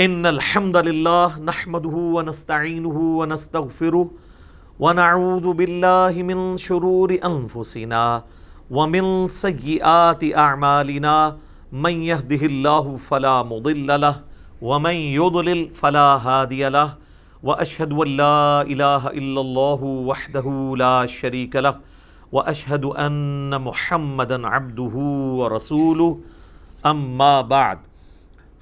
ان الحمد للہ نحمده ونستعینه ونستغفره ونعوذ باللہ من شرور انفسنا ومن سیئات اعمالنا من يهده اللہ فلا مضل له ومن يضلل فلا هادی له واشهد ان لا الہ الا اللہ وحدہ لا شریک له واشهد ان محمدا عبدہ ورسولہ اما بعد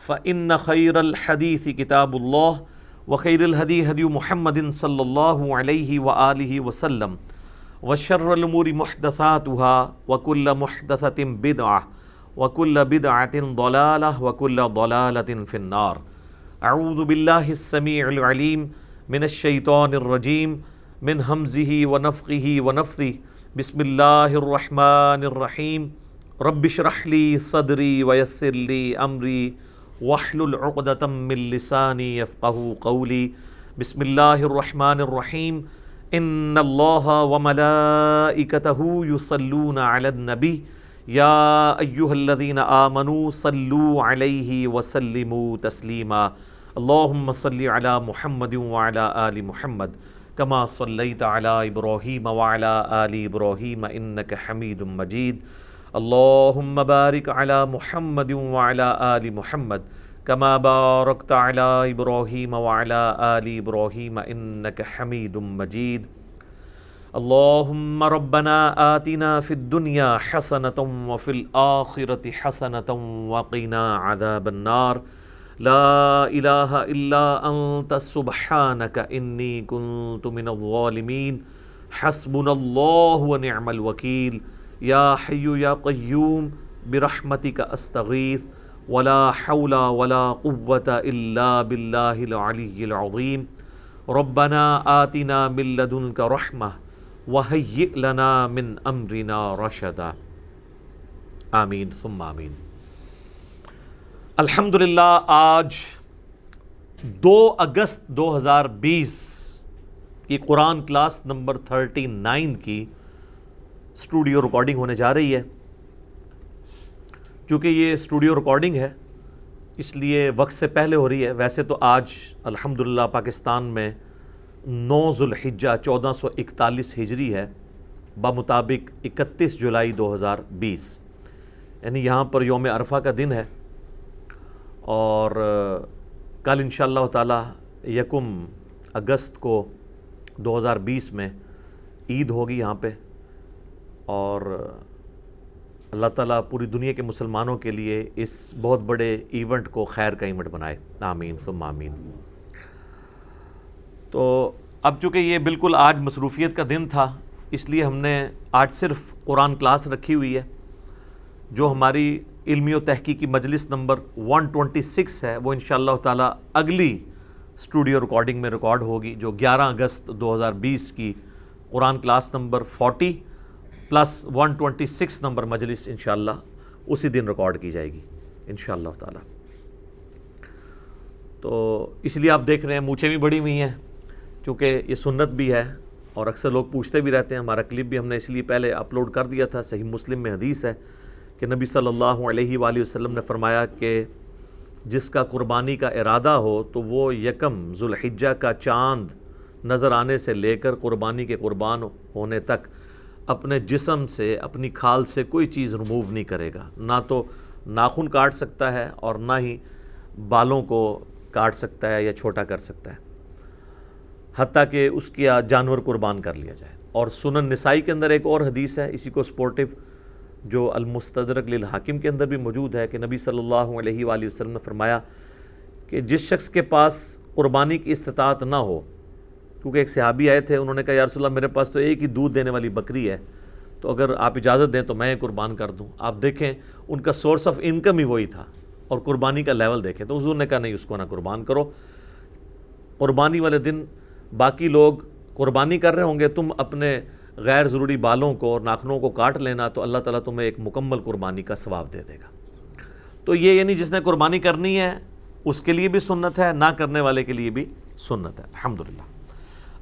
فإن خير الحديث كتاب الله وخير الهدي هدي محمد صلى الله عليه وآله وسلم وشر الأمور محدثاتها وكل محدثة بدعة وكل بدعة ضلالة وكل ضلالة في النار. أعوذ بالله السميع العليم من الشيطان الرجيم من همزه ونفخه ونفثه. بسم الله الرحمن الرحيم. رب اشرح لي صدري ويسر لي أمري واحلل عقدة من لساني يفقهوا قولي. بسم الله الرحمن الرحيم. ان الله وملائكته يصلون على النبي يا ايها الذين آمنوا صلوا عليه وسلموا تسليما. اللهم صل على محمد وعلى آل محمد كما صليت على إبراهيم وعلى آل إبراهيم إنك حميد مجيد. اللهم بارك على محمد وعلى آل محمد كما باركت على إبراهيم وعلى آل إبراهيم إنك حميد مجيد. اللهم ربنا آتنا في الدنيا حسنة وفي الآخرة حسنة وقنا عذاب النار. لا إله إلا أنت سبحانك إني كنت من الظالمين. حسبنا الله ونعم الوكيل. یا حی یا قیوم برحمتک استغیث ولا حول ولا قوة الا باللہ العلی العظیم. ربنا آتنا من لدنک رحمہ وہیئ لنا من امرنا رشدا. آمین ثم آمین. الحمدللہ آج 2 اگست 2020 کی قرآن کلاس نمبر 39 کی اسٹوڈیو ریکارڈنگ ہونے جا رہی ہے. چونکہ یہ اسٹوڈیو ریکارڈنگ ہے اس لیے وقت سے پہلے ہو رہی ہے. ویسے تو آج الحمدللہ پاکستان میں 9 ذوالحجہ 1441 ہجری ہے بمطابق 31 جولائی 2020، یعنی یہاں پر یوم عرفہ کا دن ہے. اور کل انشاءاللہ تعالی 1 اگست کو 2020 میں عید ہوگی یہاں پہ. اور اللہ تعالیٰ پوری دنیا کے مسلمانوں کے لیے اس بہت بڑے ایونٹ کو خیر کا ایونٹ بنائے. آمین ثم آمین. تو اب چونکہ یہ بالکل آج مصروفیت کا دن تھا اس لیے ہم نے آج صرف قرآن کلاس رکھی ہوئی ہے. جو ہماری علمی و تحقیقی مجلس نمبر 126 ہے وہ انشاءاللہ تعالیٰ اگلی اسٹوڈیو ریکارڈنگ میں ریکارڈ ہوگی، جو 11 اگست 2020 کی قرآن کلاس نمبر 40 پلس 126 نمبر مجلس انشاءاللہ اسی دن ریکارڈ کی جائے گی انشاءاللہ تعالی. تو اس لیے آپ دیکھ رہے ہیں مونچھیں بھی بڑی ہوئی ہیں کیونکہ یہ سنت بھی ہے اور اکثر لوگ پوچھتے بھی رہتے ہیں. ہمارا کلپ بھی ہم نے اس لیے پہلے اپلوڈ کر دیا تھا. صحیح مسلم میں حدیث ہے کہ نبی صلی اللہ علیہ وآلہ وسلم نے فرمایا کہ جس کا قربانی کا ارادہ ہو تو وہ 1 ذوالحجہ کا چاند نظر آنے سے لے کر قربانی کے قربان ہونے تک اپنے جسم سے اپنی کھال سے کوئی چیز ریموو نہیں کرے گا. نہ تو ناخن کاٹ سکتا ہے اور نہ ہی بالوں کو کاٹ سکتا ہے یا چھوٹا کر سکتا ہے، حتیٰ کہ اس کی جانور قربان کر لیا جائے. اور سنن نسائی کے اندر ایک اور حدیث ہے اسی کو سپورٹو، جو المستدرک للحاکم کے اندر بھی موجود ہے کہ نبی صلی اللہ علیہ وآلہ وسلم نے فرمایا کہ جس شخص کے پاس قربانی کی استطاعت نہ ہو، کیونکہ ایک صحابی آئے تھے انہوں نے کہا یا رسول اللہ میرے پاس تو ایک ہی دودھ دینے والی بکری ہے، تو اگر آپ اجازت دیں تو میں قربان کر دوں. آپ دیکھیں ان کا سورس آف انکم ہی وہی تھا اور قربانی کا لیول دیکھیں. تو حضور نے کہا نہیں اس کو نہ قربان کرو. قربانی والے دن باقی لوگ قربانی کر رہے ہوں گے، تم اپنے غیر ضروری بالوں کو اور ناخنوں کو کاٹ لینا تو اللہ تعالیٰ تمہیں ایک مکمل قربانی کا ثواب دے دے گا. تو یہ یعنی جس نے قربانی کرنی ہے اس کے لیے بھی سنت ہے، نہ کرنے والے کے لیے بھی سنت ہے الحمدللہ.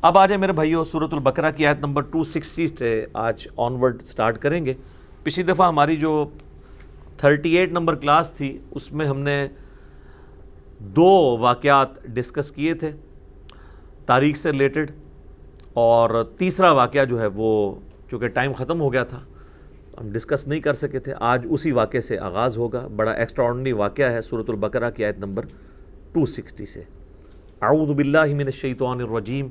اب آ جائیں میرے بھائیو سورۃ البقرہ کی آیت نمبر 260 سے آج آنورڈ سٹارٹ کریں گے. پچھلی دفعہ ہماری جو 38 نمبر کلاس تھی اس میں ہم نے دو واقعات ڈسکس کیے تھے تاریخ سے ریلیٹڈ، اور تیسرا واقعہ جو ہے وہ چونکہ ٹائم ختم ہو گیا تھا ہم ڈسکس نہیں کر سکے تھے، آج اسی واقعے سے آغاز ہوگا۔ بڑا ایکسٹرا آرڈنری واقعہ ہے، سورۃ البقرہ کی آیت نمبر 260 سے۔ اعوذ باللہ من الشیطان الرجیم،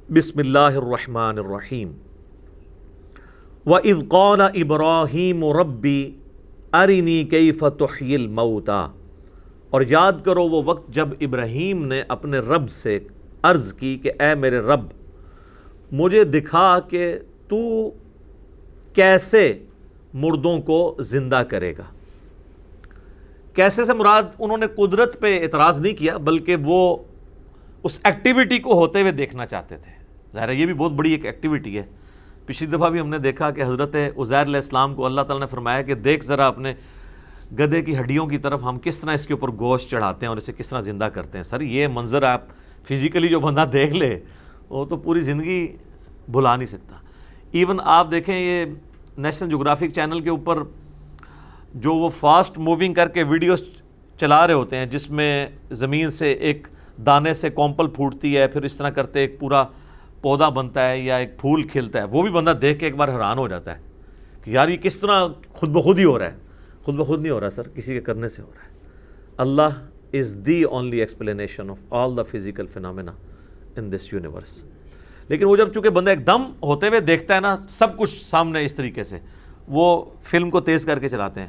بسم اللہ الرحمن الرحیم۔ وَإِذْ قَالَ إِبْرَاهِيمُ رَبِّ أَرِنِي كَيْفَ تُحْيِي الْمَوْتَى، اور یاد کرو وہ وقت جب ابراہیم نے اپنے رب سے عرض کی کہ اے میرے رب مجھے دکھا کہ تو کیسے مردوں کو زندہ کرے گا۔ کیسے سے مراد انہوں نے قدرت پہ اعتراض نہیں کیا، بلکہ وہ اس ایکٹیویٹی کو ہوتے ہوئے دیکھنا چاہتے تھے۔ ظاہر ہے یہ بھی بہت بڑی ایک ایکٹیویٹی ہے۔ پچھلی دفعہ بھی ہم نے دیکھا کہ حضرت عزیر علیہ السلام کو اللہ تعالیٰ نے فرمایا کہ دیکھ ذرا اپنے گدھے کی ہڈیوں کی طرف، ہم کس طرح اس کے اوپر گوشت چڑھاتے ہیں اور اسے کس طرح زندہ کرتے ہیں۔ سر یہ منظر آپ فزیکلی جو بندہ دیکھ لے وہ تو پوری زندگی بھلا نہیں سکتا۔ ایون آپ دیکھیں یہ نیشنل جغرافک چینل کے اوپر جو وہ فاسٹ موونگ کر کے ویڈیوز چلا رہے ہوتے ہیں جس میں زمین سے ایک دانے سے کومپل پھوٹتی ہے، پھر اس طرح کرتے ایک پورا پودا بنتا ہے یا ایک پھول کھلتا ہے، وہ بھی بندہ دیکھ کے ایک بار حیران ہو جاتا ہے کہ یار یہ کس طرح خود بخود ہی ہو رہا ہے۔ خود بخود نہیں ہو رہا سر، کسی کے کرنے سے ہو رہا ہے۔ اللہ is the only explanation of all the physical phenomena in this universe۔ لیکن وہ جب چونکہ بندہ ایک دم ہوتے ہوئے دیکھتا ہے نا سب کچھ سامنے اس طریقے سے، وہ فلم کو تیز کر کے چلاتے ہیں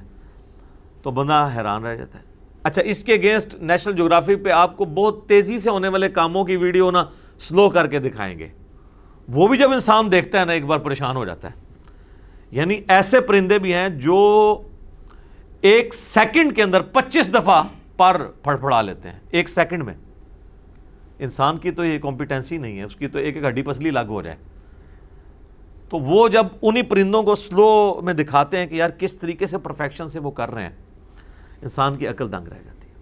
تو بندہ حیران رہ جاتا ہے۔ اچھا اس کے اگینسٹ نیشنل جغرافک پہ آپ کو بہت تیزی سے ہونے والے کاموں کی ویڈیو نا سلو کر کے دکھائیں گے، وہ بھی جب انسان دیکھتا ہے نا ایک بار پریشان ہو جاتا ہے۔ یعنی ایسے پرندے بھی ہیں جو ایک سیکنڈ کے اندر 25 دفعہ پر پھڑپھڑا لیتے ہیں ایک سیکنڈ میں۔ انسان کی تو یہ کمپیٹنسی نہیں ہے، اس کی تو ایک ایک ہڈی پسلی لاگو ہو جائے۔ تو وہ جب انہی پرندوں کو سلو میں دکھاتے ہیں کہ یار کس طریقے سے پرفیکشن سے وہ کر رہے ہیں، انسان کی عقل دنگ رہ جاتی ہے۔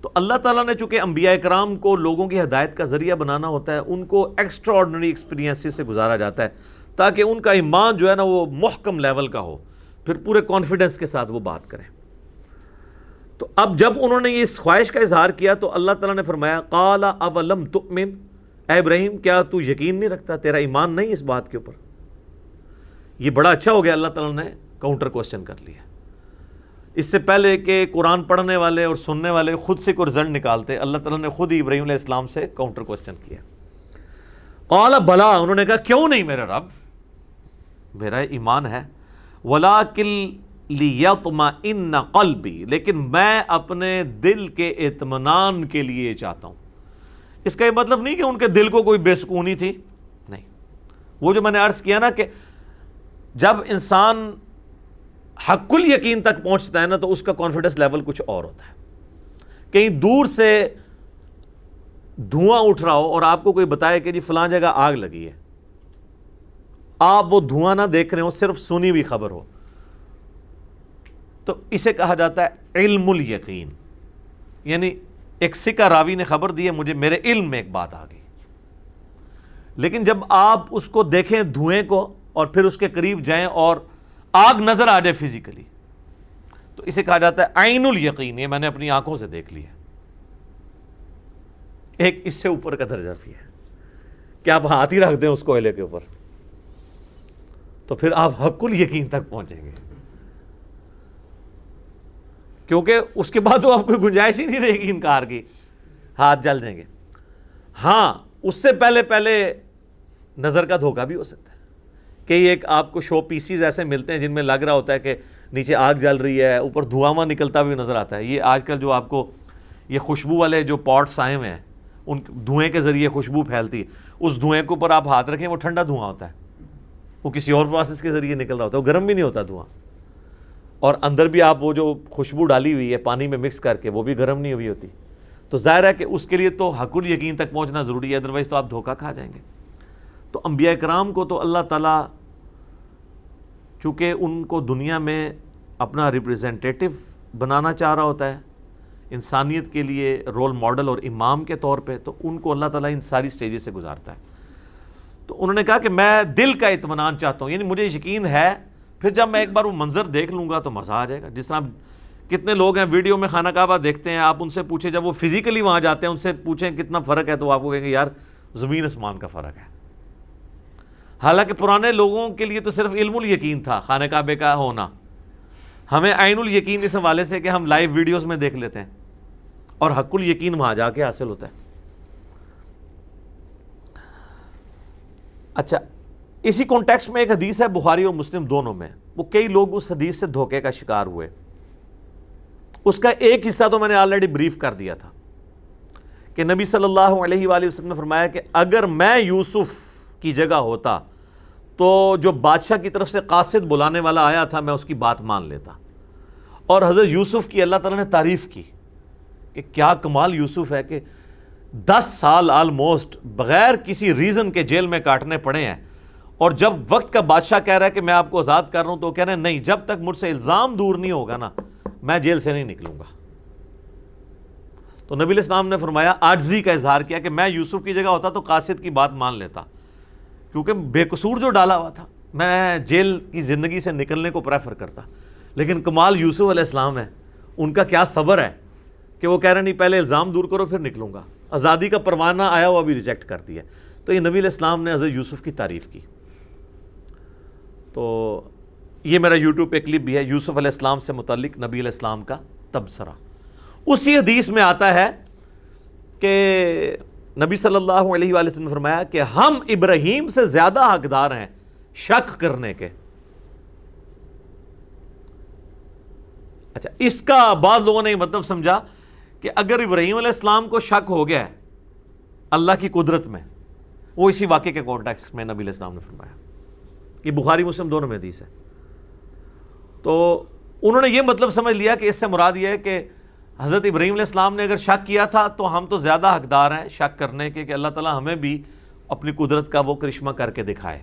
تو اللہ تعالیٰ نے چونکہ انبیاء کرام کو لوگوں کی ہدایت کا ذریعہ بنانا ہوتا ہے، ان کو ایکسٹرا آرڈنری ایکسپیرینس سے گزارا جاتا ہے تاکہ ان کا ایمان جو ہے نا وہ محکم لیول کا ہو، پھر پورے کانفیڈنس کے ساتھ وہ بات کریں۔ تو اب جب انہوں نے اس خواہش کا اظہار کیا تو اللہ تعالیٰ نے فرمایا قال اولم تؤمن، اے ابراہیم کیا تو یقین نہیں رکھتا، تیرا ایمان نہیں اس بات کے اوپر؟ یہ بڑا اچھا ہو گیا، اللہ تعالیٰ نے کاؤنٹر کوسچن کر لیا۔ اس سے پہلے کہ قرآن پڑھنے والے اور سننے والے خود سے کوئی رزلٹ نکالتے، اللہ تعالیٰ نے خود ہی ابراہیم علیہ السلام سے کاؤنٹر کوسچن کیا۔ قال بلا، انہوں نے کہا کیوں نہیں میرے رب، میرا ایمان ہے، ولیکن لیطمئن قلبی، لیکن میں اپنے دل کے اطمینان کے لیے چاہتا ہوں۔ اس کا یہ مطلب نہیں کہ ان کے دل کو کوئی بے سکونی تھی، نہیں۔ وہ جو میں نے عرض کیا نا کہ جب انسان حق الیقین تک پہنچتا ہے نا تو اس کا کانفیڈنس لیول کچھ اور ہوتا ہے۔ کہیں دور سے دھواں اٹھ رہا ہو اور آپ کو کوئی بتائے کہ جی فلاں جگہ آگ لگی ہے، آپ وہ دھواں نہ دیکھ رہے ہو، صرف سنی ہوئی خبر ہو، تو اسے کہا جاتا ہے علم الیقین۔ یعنی ایک سکہ راوی نے خبر دی ہے مجھے، میرے علم میں ایک بات آ گئی، لیکن جب آپ اس کو دیکھیں دھوئیں کو اور پھر اس کے قریب جائیں اور آگ نظر آ جائے فزیکلی، تو اسے کہا جاتا ہے عین الیقین، یہ میں نے اپنی آنکھوں سے دیکھ لیا۔ ایک اس سے اوپر کا درجہ بھی ہے کہ آپ ہاتھ ہی رکھ دیں اس کوئلے کے اوپر تو پھر آپ حق الیقین تک پہنچیں گے، کیونکہ اس کے بعد تو آپ کوئی گنجائش ہی نہیں رہے گی انکار کی، ہاتھ جل جائیں گے۔ ہاں اس سے پہلے نظر کا دھوکہ بھی ہو سکتا ہے کہ ایک آپ کو شو پیسیز ایسے ملتے ہیں جن میں لگ رہا ہوتا ہے کہ نیچے آگ جل رہی ہے، اوپر دھواں نکلتا بھی نظر آتا ہے۔ یہ آج کل جو آپ کو یہ خوشبو والے جو پاٹس آئے ہوئے ہیں، ان دھوئیں کے ذریعے خوشبو پھیلتی ہے، اس دھوئیں کے اوپر آپ ہاتھ رکھیں وہ ٹھنڈا دھواں ہوتا ہے، وہ کسی اور پروسیس کے ذریعے نکل رہا ہوتا ہے، وہ گرم بھی نہیں ہوتا دھواں، اور اندر بھی آپ وہ جو خوشبو ڈالی ہوئی ہے پانی میں مکس کر کے وہ بھی گرم نہیں ہوئی ہوتی۔ تو ظاہر ہے کہ اس کے لیے تو حق الیقین تک پہنچنا ضروری ہے، ادروائز تو آپ دھوکہ کھا جائیں گے۔ تو انبیاء کرام کو تو اللہ تعالیٰ چونکہ ان کو دنیا میں اپنا ریپریزنٹیٹو بنانا چاہ رہا ہوتا ہے انسانیت کے لیے، رول ماڈل اور امام کے طور پہ، تو ان کو اللہ تعالیٰ ان ساری سٹیجز سے گزارتا ہے۔ تو انہوں نے کہا کہ میں دل کا اطمینان چاہتا ہوں، یعنی مجھے یقین ہے، پھر جب میں ایک بار وہ منظر دیکھ لوں گا تو مزہ آ جائے گا۔ جس طرح کتنے لوگ ہیں ویڈیو میں خانہ کعبہ دیکھتے ہیں، آپ ان سے پوچھیں، جب وہ فزیکلی وہاں جاتے ہیں ان سے پوچھیں کتنا فرق ہے، تو آپ کو کہیں گے یار زمین آسمان کا فرق ہے۔ حالانکہ پرانے لوگوں کے لیے تو صرف علم الیقین تھا خانہ کعبے کا ہونا، ہمیں عین الیقین اس حوالے سے کہ ہم لائیو ویڈیوز میں دیکھ لیتے ہیں، اور حق الیقین وہاں جا کے حاصل ہوتا ہے۔ اچھا، اسی کانٹیکسٹ میں ایک حدیث ہے بخاری اور مسلم دونوں میں، وہ کئی لوگ اس حدیث سے دھوکے کا شکار ہوئے۔ اس کا ایک حصہ تو میں نے آلریڈی بریف کر دیا تھا کہ نبی صلی اللہ علیہ وآلہ وسلم نے فرمایا کہ اگر میں یوسف کی جگہ ہوتا تو جو بادشاہ کی طرف سے قاصد بلانے والا آیا تھا میں اس کی بات مان لیتا۔ اور حضرت یوسف کی اللہ تعالیٰ نے تعریف کی کہ کیا کمال یوسف ہے کہ 10 سال آلموسٹ بغیر کسی ریزن کے جیل میں کاٹنے پڑے ہیں، اور جب وقت کا بادشاہ کہہ رہا ہے کہ میں آپ کو آزاد کر رہا ہوں تو وہ کہہ رہے ہیں نہیں، جب تک مجھ سے الزام دور نہیں ہوگا نا میں جیل سے نہیں نکلوں گا۔ تو نبی علیہ السلام نے فرمایا، عاجزی کا اظہار کیا کہ میں یوسف کی جگہ ہوتا تو قاصد کی بات مان لیتا، کیونکہ بے قصور جو ڈالا ہوا تھا میں جیل کی زندگی سے نکلنے کو پریفر کرتا۔ لیکن کمال یوسف علیہ السلام ہے، ان کا کیا صبر ہے کہ وہ کہہ رہے نہیں پہلے الزام دور کرو پھر نکلوں گا، آزادی کا پروانہ آیا ہوا بھی ریجیکٹ کر دیا۔ تو یہ نبی علیہ السلام نے حضرت یوسف کی تعریف کی۔ تو یہ میرا یوٹیوب پہ کلپ بھی ہے یوسف علیہ السلام سے متعلق نبی علیہ السلام کا تبصرہ۔ اسی حدیث میں آتا ہے کہ نبی صلی اللہ علیہ وآلہ وسلم نے فرمایا کہ ہم ابراہیم سے زیادہ حقدار ہیں شک کرنے کے۔ اچھا، اس کا بعض لوگوں نے مطلب سمجھا کہ اگر ابراہیم علیہ السلام کو شک ہو گیا ہے اللہ کی قدرت میں، وہ اسی واقعے کے کانٹیکسٹ میں نبی علیہ السلام نے فرمایا، یہ بخاری مسلم دونوں میں حدیث ہے۔ تو انہوں نے یہ مطلب سمجھ لیا کہ اس سے مراد یہ ہے کہ حضرت ابراہیم علیہ السلام نے اگر شک کیا تھا تو ہم تو زیادہ حقدار ہیں شک کرنے کے کہ اللہ تعالیٰ ہمیں بھی اپنی قدرت کا وہ کرشمہ کر کے دکھائے۔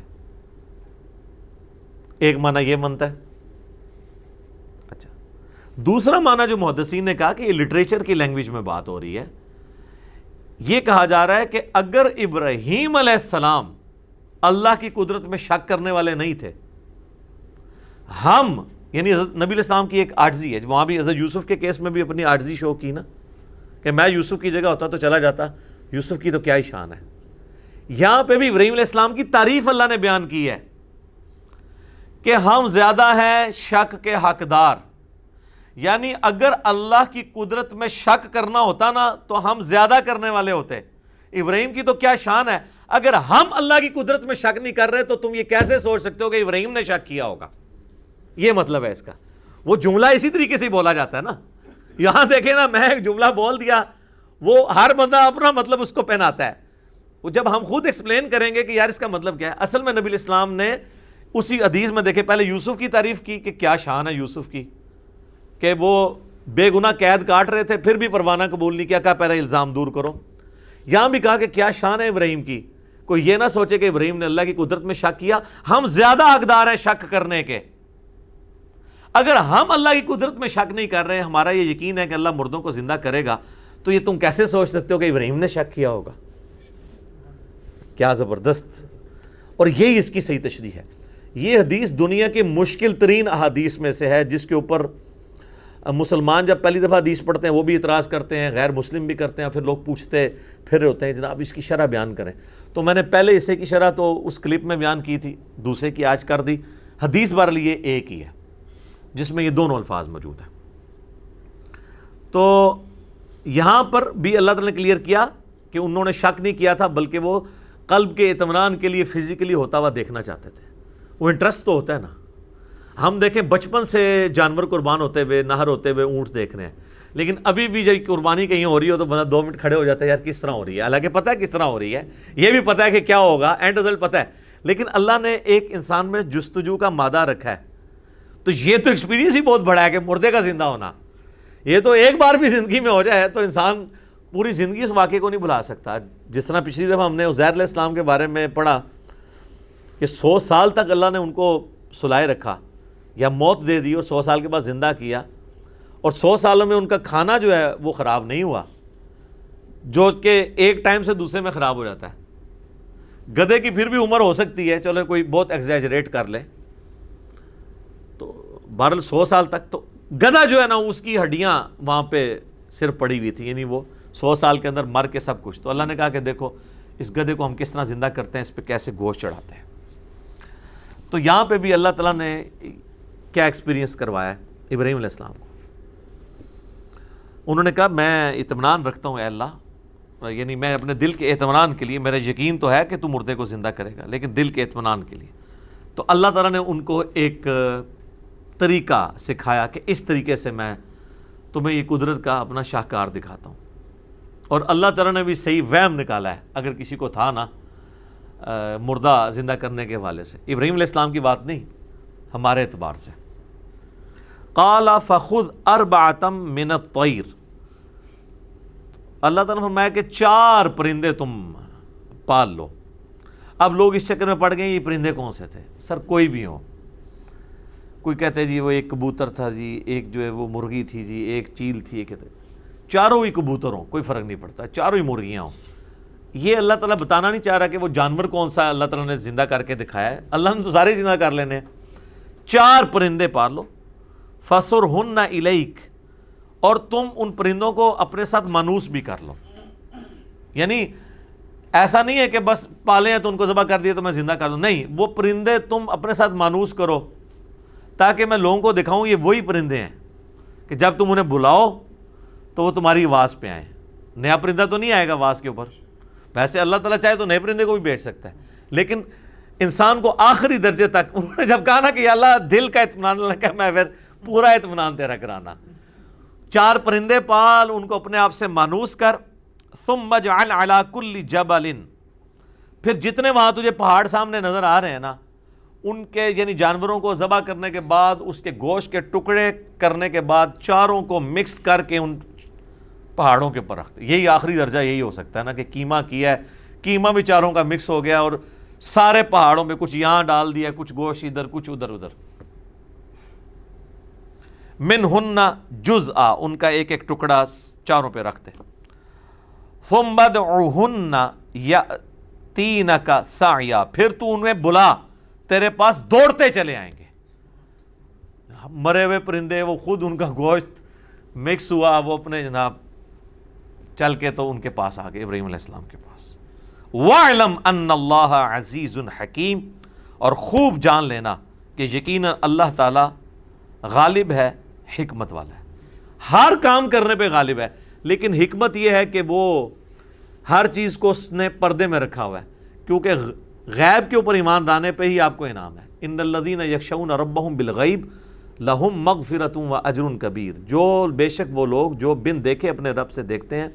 ایک معنی یہ بنتا ہے۔ اچھا، دوسرا معنی جو محدثین نے کہا کہ یہ لٹریچر کی لینگویج میں بات ہو رہی ہے، یہ کہا جا رہا ہے کہ اگر ابراہیم علیہ السلام اللہ کی قدرت میں شک کرنے والے نہیں تھے، ہم یعنی حضرت نبی علیہ السلام کی ایک عاجزی ہے، وہاں بھی حضرت یوسف کے کیس میں بھی اپنی عاجزی شو کی نا کہ میں یوسف کی جگہ ہوتا تو چلا جاتا، یوسف کی تو کیا ہی شان ہے۔ یہاں پہ بھی ابراہیم علیہ السلام کی تعریف اللہ نے بیان کی ہے کہ ہم زیادہ ہیں شک کے حقدار، یعنی اگر اللہ کی قدرت میں شک کرنا ہوتا نا تو ہم زیادہ کرنے والے ہوتے۔ ابراہیم کی تو کیا شان ہے، اگر ہم اللہ کی قدرت میں شک نہیں کر رہے تو تم یہ کیسے سوچ سکتے ہو کہ ابراہیم نے شک کیا ہوگا؟ یہ مطلب ہے اس کا۔ وہ جملہ اسی طریقے سے ہی بولا جاتا ہے نا، یہاں دیکھیں نا میں ایک جملہ بول دیا، وہ ہر بندہ اپنا مطلب اس کو پہناتا ہے، وہ جب ہم خود ایکسپلین کریں گے کہ یار اس کا مطلب کیا ہے۔ اصل میں نبی علیہ السلام نے اسی حدیث میں دیکھے پہلے یوسف کی تعریف کی کہ کیا شان ہے یوسف کی، کہ وہ بے گناہ قید کاٹ رہے تھے پھر بھی پروانہ قبول نہیں کیا، کہا پہلے الزام دور کرو۔ یہاں بھی کہا کہ کیا شان ہے ابراہیم کی، کوئی یہ نہ سوچے کہ ابراہیم نے اللہ کی قدرت میں شک کیا، ہم زیادہ حقدار ہیں شک کرنے کے۔ اگر ہم اللہ کی قدرت میں شک نہیں کر رہے، ہمارا یہ یقین ہے کہ اللہ مردوں کو زندہ کرے گا، تو یہ تم کیسے سوچ سکتے ہو کہ ابراہیم نے شک کیا ہوگا؟ کیا زبردست! اور یہی اس کی صحیح تشریح ہے۔ یہ حدیث دنیا کی مشکل ترین احادیث میں سے ہے، جس کے اوپر مسلمان جب پہلی دفعہ حدیث پڑھتے ہیں وہ بھی اعتراض کرتے ہیں، غیر مسلم بھی کرتے ہیں، پھر لوگ پوچھتے پھر ہوتے ہیں جناب اس کی شرح بیان کریں۔ تو میں نے پہلے حصے کی شرح تو اس کلپ میں بیان کی تھی، دوسرے کی آج کر دی۔ حدیث بار لیے ایک ہی ہے جس میں یہ دونوں الفاظ موجود ہیں۔ تو یہاں پر بھی اللہ تعالیٰ نے کلیئر کیا کہ انہوں نے شک نہیں کیا تھا، بلکہ وہ قلب کے اطمینان کے لیے فزیکلی ہوتا ہوا دیکھنا چاہتے تھے۔ وہ انٹرسٹ تو ہوتا ہے نا، ہم دیکھیں بچپن سے جانور قربان ہوتے ہوئے، نہر ہوتے ہوئے اونٹ دیکھ رہے ہیں، لیکن ابھی بھی جب قربانی کہیں ہو رہی ہو تو بندہ 2 منٹ کھڑے ہو جاتا ہے، یار کس طرح ہو رہی ہے، حالانکہ پتہ ہے کس طرح ہو رہی ہے، یہ بھی پتہ ہے کہ کیا ہوگا، اینڈ رزلٹ پتہ ہے، لیکن اللہ نے ایک انسان میں جستجو کا مادہ رکھا ہے۔ تو یہ تو ایکسپیرینس ہی بہت بڑا ہے کہ مردے کا زندہ ہونا، یہ تو ایک بار بھی زندگی میں ہو جائے تو انسان پوری زندگی اس واقعے کو نہیں بھلا سکتا۔ جس طرح پچھلی دفعہ ہم نے عزیر علیہ السلام کے بارے میں پڑھا کہ 100 سال تک اللہ نے ان کو سلائے رکھا یا موت دے دی اور 100 سال کے بعد زندہ کیا، اور 100 سالوں میں ان کا کھانا جو ہے وہ خراب نہیں ہوا، جو کہ ایک ٹائم سے دوسرے میں خراب ہو جاتا ہے۔ گدھے کی پھر بھی عمر ہو سکتی ہے، چلو کوئی بہت ایگزیجریٹ کر لے، تو بہرحال 100 سال تک تو گدھا جو ہے نا اس کی ہڈیاں وہاں پہ صرف پڑی ہوئی تھی، یعنی وہ 100 سال کے اندر مر کے سب کچھ. تو اللہ نے کہا کہ دیکھو اس گدھے کو ہم کس طرح زندہ کرتے ہیں، اس پہ کیسے گوشت چڑھاتے ہیں. تو یہاں پہ بھی اللہ تعالیٰ نے کیا ایکسپیرینس کروایا ہے ابراہیم علیہ السلام کو. انہوں نے کہا میں اطمینان رکھتا ہوں اے اللہ، یعنی میں اپنے دل کے اطمینان کے لیے، میرا یقین تو ہے کہ تو مردے کو زندہ کرے گا، لیکن دل کے اطمینان کے لیے. تو اللہ تعالیٰ نے ان کو ایک طریقہ سکھایا کہ اس طریقے سے میں تمہیں یہ قدرت کا اپنا شاہکار دکھاتا ہوں. اور اللہ تعالیٰ نے بھی صحیح وہم نکالا ہے، اگر کسی کو تھا نا مردہ زندہ کرنے کے حوالے سے. ابراہیم علیہ السلام کی بات نہیں، ہمارے اعتبار سے. قال فخذ اربعۃ من الطیر، اللہ تعالیٰ نے فرمایا کہ 4 پرندے تم پال لو. اب لوگ اس چکر میں پڑ گئے یہ پرندے کون سے تھے؟ سر کوئی بھی ہو. کوئی کہتے ہیں جی وہ ایک کبوتر تھا جی، ایک جو ہے وہ مرغی تھی جی، ایک چیل تھی، ایک کہتے چاروں ہی کبوتر ہوں، کوئی فرق نہیں پڑتا، چاروں ہی مرغیاں ہوں. یہ اللہ تعالیٰ بتانا نہیں چاہ رہا کہ وہ جانور کون سا اللہ تعالیٰ نے زندہ کر کے دکھایا ہے. اللہ نے تو سارے زندہ کر لینے. 4 پرندے پال لو. فَصُرْهُنَّ إِلَيْكَ، اور تم ان پرندوں کو اپنے ساتھ مانوس بھی کر لو. یعنی ایسا نہیں ہے کہ بس پالے ہیں تو ان کو ذبح کر دیا تو میں زندہ کر دوں، نہیں، وہ پرندے تم اپنے ساتھ مانوس کرو تاکہ میں لوگوں کو دکھاؤں یہ وہی پرندے ہیں کہ جب تم انہیں بلاؤ تو وہ تمہاری آواز پہ آئیں. نیا پرندہ تو نہیں آئے گا آواز کے اوپر. ویسے اللہ تعالیٰ چاہے تو نئے پرندے کو بھی بیچ سکتا ہے، لیکن انسان کو آخری درجے تک انہوں نے جب کہا نا کہ یا اللہ دل کا اطمینان، اللہ کہا میں پھر پورا اطمینان تیرا کرانا. 4 پرندے پال، ان کو اپنے آپ سے مانوس کر. ثم اجعل علی کل جبل، پھر جتنے وہاں تجھے پہاڑ سامنے نظر آ رہے ہیں نا، ان کے یعنی جانوروں کو ذبح کرنے کے بعد اس کے گوشت کے ٹکڑے کرنے کے بعد چاروں کو مکس کر کے ان پہاڑوں کے اوپر رکھتے. یہی آخری درجہ یہی ہو سکتا ہے نا کہ قیمہ کیا ہے، قیمہ بھی چاروں کا مکس ہو گیا اور سارے پہاڑوں پہ کچھ یہاں ڈال دیا، کچھ گوشت ادھر، کچھ ادھر ادھر. منہن جزءا، ان کا ایک ایک ٹکڑا چاروں پہ رکھتے. ثم ادعوہن یأتینک سعیا، پھر تو انہیں بلا، تیرے پاس دوڑتے چلے آئیں گے. مرے ہوئے پرندے وہ خود ان کا گوشت مکس ہوا، وہ اپنے جناب چل کے تو ان کے پاس آ گئے، ابراہیم علیہ السلام کے پاس. وَاعْلَمْ أَنَّ اللَّهَ عَزِيزٌ حَكِيمٌ، اور خوب جان لینا کہ یقیناً اللہ تعالیٰ غالب ہے، حکمت والا ہے. ہر کام کرنے پہ غالب ہے، لیکن حکمت یہ ہے کہ وہ ہر چیز کو اس نے پردے میں رکھا ہوا ہے، کیونکہ غیب کے اوپر ایمان لانے پہ ہی آپ کو انعام ہے. ان الذین یخشون ربہم بالغیب لہم مغفرۃ واجر کبیر، جو بے شک وہ لوگ جو بن دیکھے اپنے رب سے دیکھتے ہیں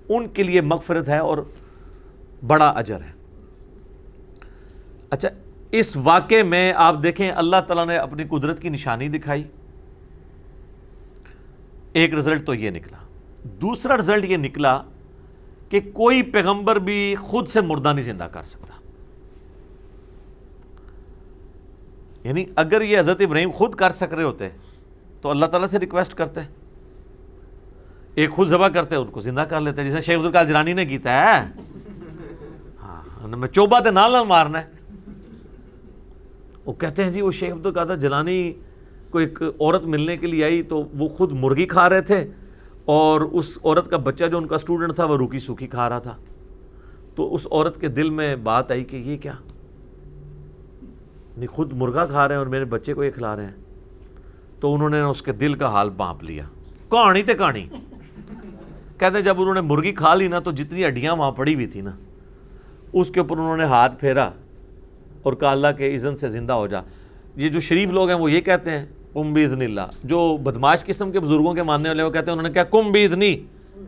ان کے لیے مغفرت ہے اور بڑا اجر ہے. اچھا، اس واقعے میں آپ دیکھیں اللہ تعالیٰ نے اپنی قدرت کی نشانی دکھائی. ایک رزلٹ تو یہ نکلا. دوسرا رزلٹ یہ نکلا کہ کوئی پیغمبر بھی خود سے مردہ نہیں زندہ کر سکتا. یعنی اگر یہ حضرت ابراہیم خود کر سک رہے ہوتے تو اللہ تعالیٰ سے ریکویسٹ کرتے، ایک خود ذبح کرتے ان کو زندہ کر لیتے، جیسے شیخ عبدالقادر جیلانی نے کیتا ہے. ہاں، میں چوبہ تے نال مارنا ہے. وہ کہتے ہیں جی وہ شیخ عبدالقادر جیلانی کو ایک عورت ملنے کے لیے آئی تو وہ خود مرغی کھا رہے تھے اور اس عورت کا بچہ جو ان کا اسٹوڈنٹ تھا وہ روکی سوکھی کھا رہا تھا. تو اس عورت کے دل میں بات آئی کہ یہ کیا، نہیں خود مرغا کھا رہے ہیں اور میرے بچے کو یہ کھلا رہے ہیں. تو انہوں نے اس کے دل کا حال بانپ لیا. کہانی تے کہانی کہتے ہیں جب انہوں نے مرغی کھا لی نا تو جتنی ہڈیاں وہاں پڑی ہوئی تھی نا اس کے اوپر انہوں نے ہاتھ پھیرا اور کہا اللہ کے اذن سے زندہ ہو جا. یہ جو شریف لوگ ہیں وہ یہ کہتے ہیں قم باذن اللہ. جو بدماش قسم کے بزرگوں کے ماننے والے وہ کہتے ہیں انہوں نے کہا قم باذنی،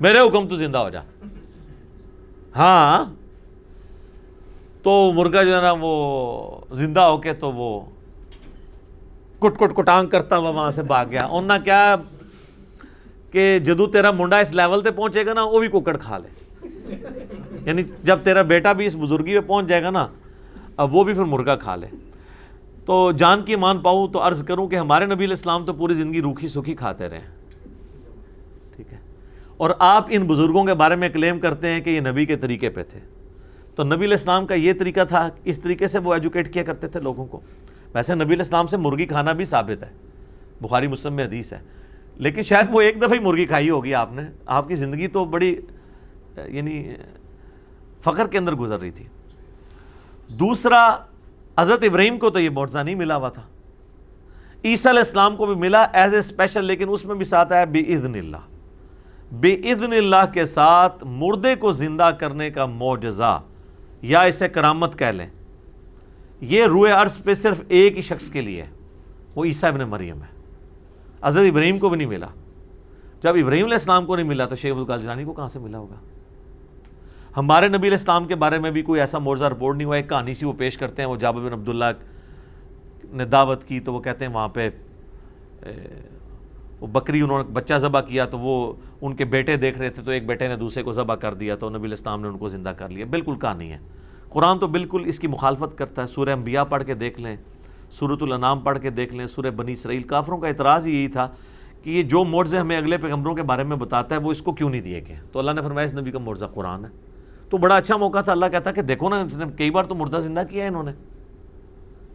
میرے حکم تو زندہ ہو جا. ہاں، تو مرغا جو ہے نا وہ زندہ ہو کے تو وہ کٹ کٹ کٹانگ کرتا ہوا وہاں سے بھاگ گیا. انہوں نے کیا کہ جدو تیرا منڈا اس لیول تے پہنچے گا نا وہ بھی ککڑ کھا لے. یعنی جب تیرا بیٹا بھی اس بزرگی پہ پہنچ جائے گا نا اب وہ بھی پھر مرغا کھا لے. تو جان کی مان پاؤں تو عرض کروں کہ ہمارے نبی علیہ السلام تو پوری زندگی روکھی سوکھی کھاتے رہے. ٹھیک ہے، اور آپ ان بزرگوں کے بارے میں کلیم کرتے ہیں کہ یہ نبی کے طریقے پہ تھے. تو نبی علیہ السلام کا یہ طریقہ تھا، اس طریقے سے وہ ایجوکیٹ کیا کرتے تھے لوگوں کو. ویسے نبی علیہ السلام سے مرغی کھانا بھی ثابت ہے، بخاری مسلم میں حدیث ہے، لیکن شاید وہ ایک دفعہ ہی مرغی کھائی ہوگی آپ نے، آپ کی زندگی تو بڑی یعنی فقر کے اندر گزر رہی تھی۔ دوسرا، حضرت ابراہیم کو تو یہ معجزہ نہیں ملا ہوا تھا، عیسیٰ علیہ السلام کو بھی ملا ایز اے اسپیشل، لیکن اس میں بھی ساتھ آیا بِإِذْنِ اللہ، بِإِذْنِ اللہ کے ساتھ مردے کو زندہ کرنے کا معجزہ، یا اسے کرامت کہہ لیں۔ یہ روئے عرض پہ صرف ایک ہی شخص کے لیے ہے، وہ عیسیٰ ابن مریم ہے۔ حضرت ابراہیم کو بھی نہیں ملا۔ جب ابراہیم علیہ السلام کو نہیں ملا تو شیخ عبدالقادر جیلانی کو کہاں سے ملا ہوگا؟ ہمارے نبی علیہ السلام کے بارے میں بھی کوئی ایسا معجزہ رپورٹ نہیں ہوا۔ ایک کہانی سی وہ پیش کرتے ہیں، وہ جابر بن عبداللہ نے دعوت کی تو وہ کہتے ہیں وہاں پہ وہ بکری انہوں نے بچہ ذبح کیا تو وہ ان کے بیٹے دیکھ رہے تھے تو ایک بیٹے نے دوسرے کو ذبح کر دیا تو نبی علیہ السلام نے ان کو زندہ کر لیا۔ بالکل کہانی ہے، قرآن تو بالکل اس کی مخالفت کرتا ہے۔ سورہ انبیاء پڑھ کے دیکھ لیں، سورۃ الانعام پڑھ کے دیکھ لیں، سورہ بنی اسرائیل۔ کافروں کا اعتراض یہی تھا کہ یہ جو معجزے ہمیں اگلے پیغمبروں کے بارے میں بتاتا ہے وہ اس کو کیوں نہیں دیے گئے؟ تو اللہ نے فرمایا اس نبی کا معجزہ قرآن ہے۔ تو بڑا اچھا موقع تھا، اللہ کہتا کہ دیکھو نا، کئی بار تو مردہ زندہ کیا ہے انہوں نے۔